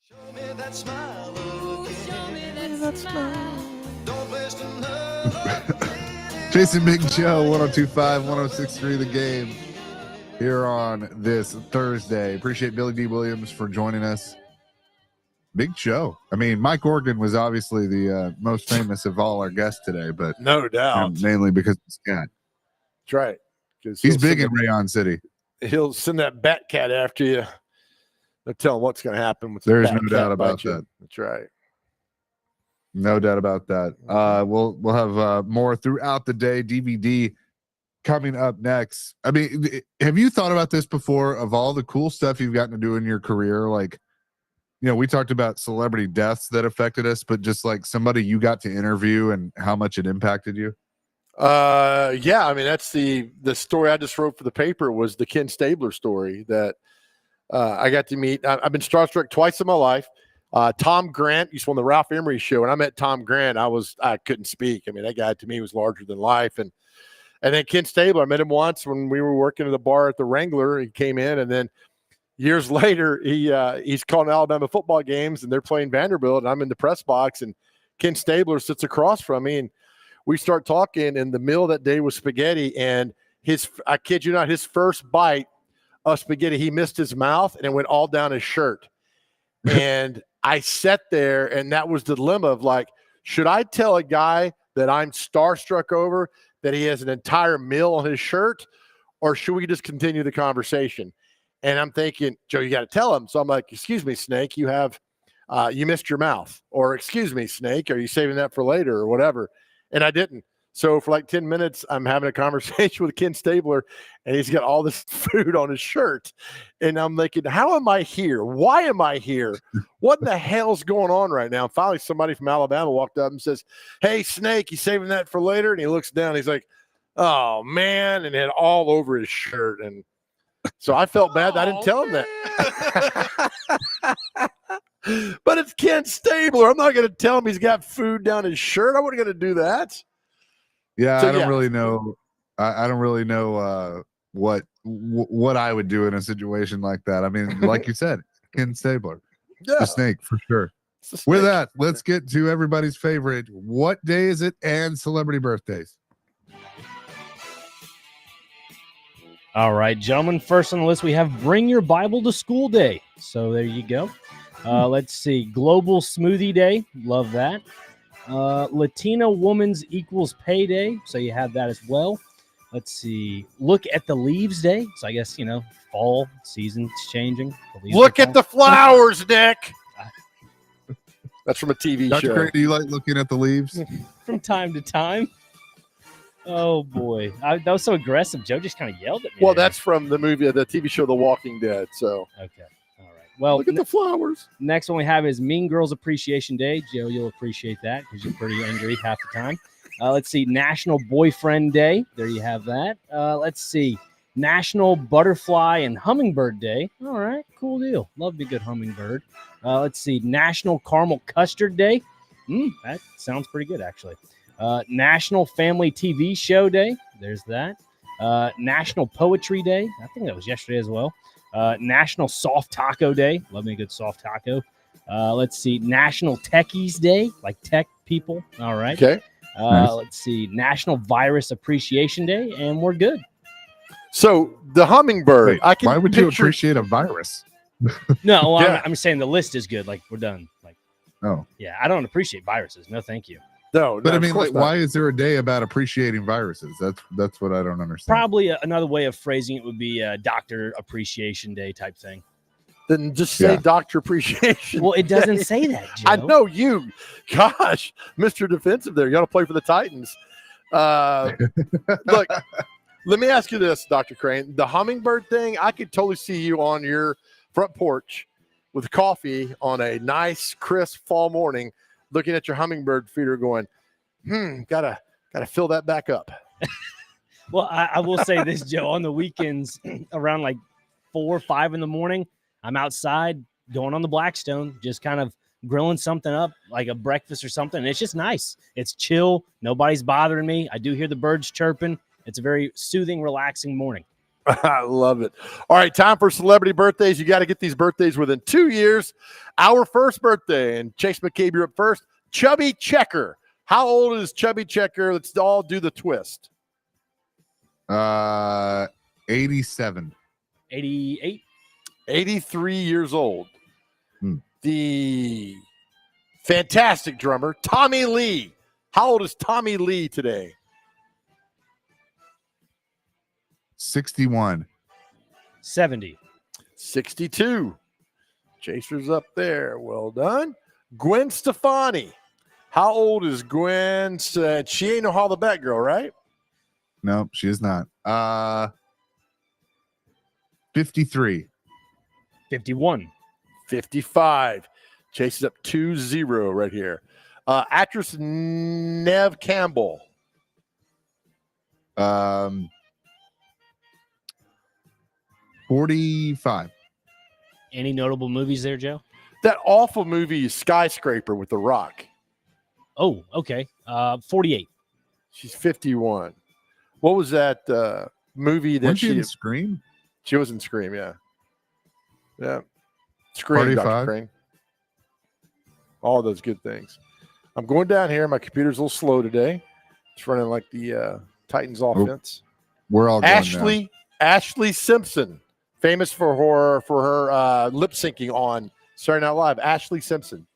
Show me that smile again. Show me that smile. Don't waste another Jason Big Joe, 1025, 1063 The Game here on this Thursday. Appreciate Billy D. Williams for joining us. Big show. I mean, Mike Organ was obviously the most famous of all our guests today, but no doubt, mainly because of Scott. That's right. He's big in Rayon City. He'll send that bat cat after you. They'll tell him what's going to happen with There's the bat no cat doubt about bite you. that. That's right. No doubt about that. We'll have more throughout the day. DVD coming up next. I mean, have you thought about this before? Of all the cool stuff you've gotten to do in your career, like, you know, we talked about celebrity deaths that affected us, but just like somebody you got to interview and how much it impacted you. Yeah, I mean, that's the story I just wrote for the paper was the Ken Stabler story that I got to meet. I've been starstruck twice in my life. Tom Grant used to on the Ralph Emery show. When I met Tom Grant, I couldn't speak. I mean, that guy to me was larger than life. And then Ken Stabler, I met him once when we were working at the bar at the Wrangler. He came in, and then years later, he's calling Alabama football games, and they're playing Vanderbilt, and I'm in the press box, and Ken Stabler sits across from me, and we start talking. And the meal that day was spaghetti, and I kid you not, his first bite of spaghetti, he missed his mouth, and it went all down his shirt. And I sat there, and that was the dilemma of like, should I tell a guy that I'm starstruck over that he has an entire meal on his shirt, or should we just continue the conversation? And I'm thinking, Joe, you got to tell him. So I'm like, excuse me, Snake, you missed your mouth. Or excuse me, Snake, are you saving that for later or whatever? And I didn't. So for like 10 minutes, I'm having a conversation with Ken Stabler, and he's got all this food on his shirt. And I'm thinking, how am I here? Why am I here? What in the hell's going on right now? And finally, somebody from Alabama walked up and says, hey, Snake, you saving that for later? And he looks down. He's like, oh, man, and it had all over his shirt. And so I felt bad that I didn't tell him that. But it's Ken Stabler. I'm not going to tell him he's got food down his shirt. I wasn't going to do that. Yeah, so, I don't really know. I don't really know what I would do in a situation like that. I mean, like you said, Ken Stabler, the Snake for sure. With that, let's get to everybody's favorite. What day is it? And celebrity birthdays. All right, gentlemen. First on the list, we have Bring Your Bible to School Day. So there you go. Let's see. Global Smoothie Day. Love that. Latina Women's Equals Pay Day. So you have that as well. Let's see. Look at the Leaves Day. So I guess, fall season's changing. Look at the flowers, Nick. That's from a TV Dr. show. Craig, do you like looking at the leaves? From time to time. Oh, boy. That was so aggressive. Joe just kind of yelled at me. Well, that's from the TV show The Walking Dead. So okay. All right. Well, look at the flowers. Next one we have is Mean Girls Appreciation Day. Joe, you'll appreciate that because you're pretty angry half the time. Let's see. National Boyfriend Day. There you have that. Let's see. National Butterfly and Hummingbird Day. All right. Cool deal. Love the good hummingbird. Let's see. National Caramel Custard Day. That sounds pretty good, actually. National Family TV Show Day. There's that. National Poetry Day. I think that was yesterday as well. National Soft Taco Day. Love me a good soft taco. Let's see. National Techies Day, like tech people. All right. Okay. Nice. Let's see. National Virus Appreciation Day, and we're good. So the hummingbird. Wait, why would you appreciate a virus? No, well, Yeah. I'm saying the list is good. Like we're done. Like, oh yeah, I don't appreciate viruses. No, thank you. No, but I of mean, course like, not. why is there a day about appreciating viruses? That's what I don't understand. Probably another way of phrasing it would be Doctor Appreciation Day type thing. Then just say Doctor Appreciation. Well, it doesn't Day. say that, Joe. I know you. Gosh, Mr. Defensive there. You got to play for the Titans. Look, let me ask you this, Dr. Crane. The hummingbird thing, I could totally see you on your front porch with coffee on a nice, crisp fall morning, looking at your hummingbird feeder going, gotta fill that back up. Well, I will say this, Joe. On the weekends, around like 4 or 5 in the morning, I'm outside going on the Blackstone, just kind of grilling something up, like a breakfast or something. And it's just nice. It's chill. Nobody's bothering me. I do hear the birds chirping. It's a very soothing, relaxing morning. I love it. All right, time for celebrity birthdays. You got to get these birthdays within 2 years. Our first birthday, and Chase McCabe, you're up first. Chubby Checker. How old is Chubby Checker? Let's all do the twist. 87. 88. 83 years old. The fantastic drummer, Tommy Lee. How old is Tommy Lee today? 61. 70. 62. Chaser's up there. Well done. Gwen Stefani. How old is Gwen? She ain't no Holla Back Girl, right? No, she is not. 53. 51. 55. Chase is up 2-0 right here. Actress Neve Campbell. 45. Any notable movies there, Joe? That awful movie Skyscraper with The Rock. Oh, okay. 48. She's 51. What was that movie that Wasn't she in Scream? She was in Scream, yeah. Yeah. Scream, 45. Dr. Crane. All those good things. I'm going down here. My computer's a little slow today. It's running like the Titans offense. We're all going down. Ashley Simpson, famous for her lip syncing on Saturday Night Live. Ashley Simpson.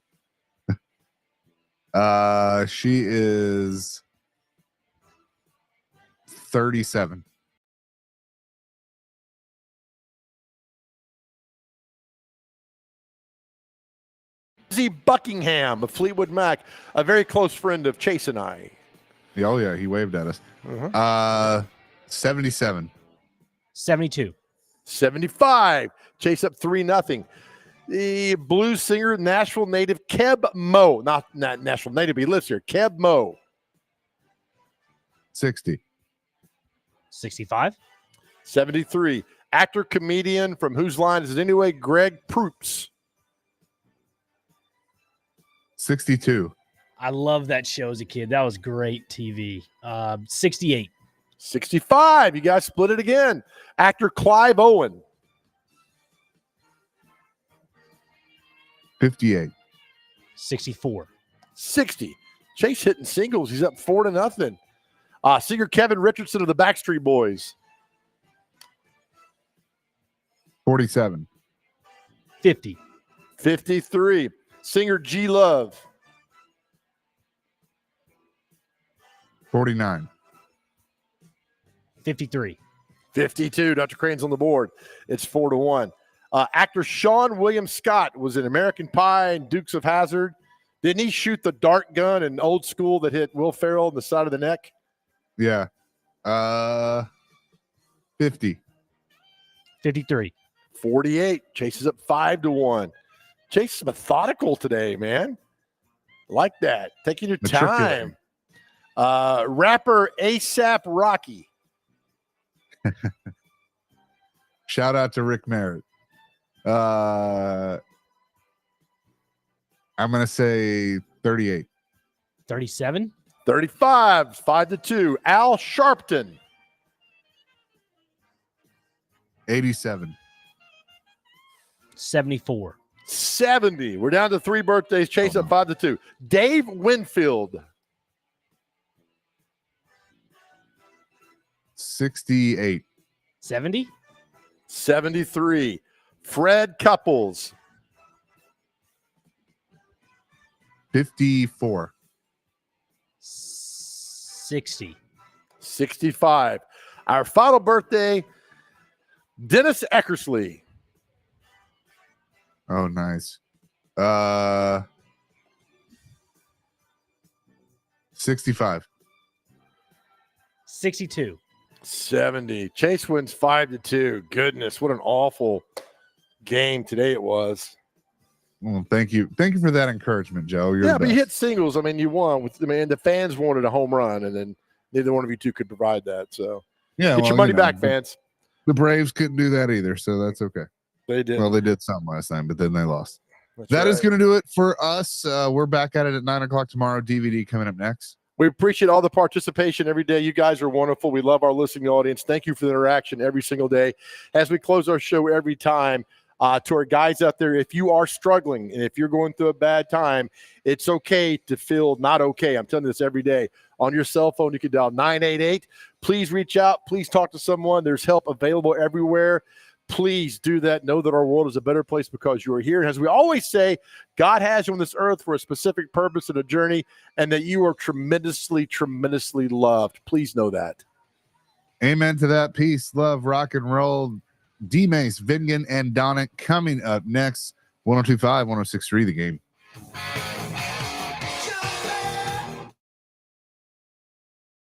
She is 37. Lindsey Buckingham of Fleetwood Mac, a very close friend of Chase and I. Oh, yeah, he waved at us. 77. 72. 75. Chase up 3-0. The blues singer, Nashville native Keb Mo. Not Nashville native, he lives here. Keb Mo. 60. 65. 73. Actor, comedian from Whose Line Is It Anyway? Greg Proops. 62. I love that show as a kid. That was great TV. 68. 65. You guys split it again. Actor Clive Owen. 58. 64. 60. Chase hitting singles. He's up 4-0. Singer Kevin Richardson of the Backstreet Boys. 47. 50. 53. Singer G Love. 49. 53. 52. Dr. Crane's on the board. It's 4-1. Actor Sean William Scott was in American Pie and Dukes of Hazzard. Didn't he shoot the dart gun in Old School that hit Will Ferrell in the side of the neck? Yeah. 50. 53. 48. Chase is up 5-1. Chase is methodical today, man. Like that. Taking your time. Rapper ASAP Rocky. Shout out to Rick Merritt. I'm going to say 38. 37. 35. 5-2. Al Sharpton. 87. 74. 70. We're down to 3 birthdays. Chase up 5-2. Dave Winfield. 68. 70. 73. Fred Couples. 54. 60. 65. Our final birthday, Dennis Eckersley. Oh, nice. 65. 62. 70. Chase wins 5-2. Goodness, what an awful game today it was. Well, thank you. Thank you for that encouragement, Joe. You're Yeah, the but you best. hit singles. I mean, you won. The fans wanted a home run, and then neither one of you two could provide that. So Yeah, get your money back, fans. The Braves couldn't do that either, so that's okay. They did. Well, they did some last time, but then they lost. That's That is right. going to do it for us. We're back at it at 9 o'clock tomorrow. DVD coming up next. We appreciate all the participation every day. You guys are wonderful. We love our listening audience. Thank you for the interaction every single day. As we close our show every time, to our guys out there, if you are struggling and if you're going through a bad time, it's okay to feel not okay. I'm telling you this every day. On your cell phone, you can dial 988. Please reach out. Please talk to someone. There's help available everywhere. Please do that. Know that our world is a better place because you are here. And as we always say, God has you on this earth for a specific purpose and a journey, and that you are tremendously, tremendously loved. Please know that. Amen to that. Peace, love, rock and roll. DMase, Vingan, and Daunic coming up next. 102.5, 106.3 The Game.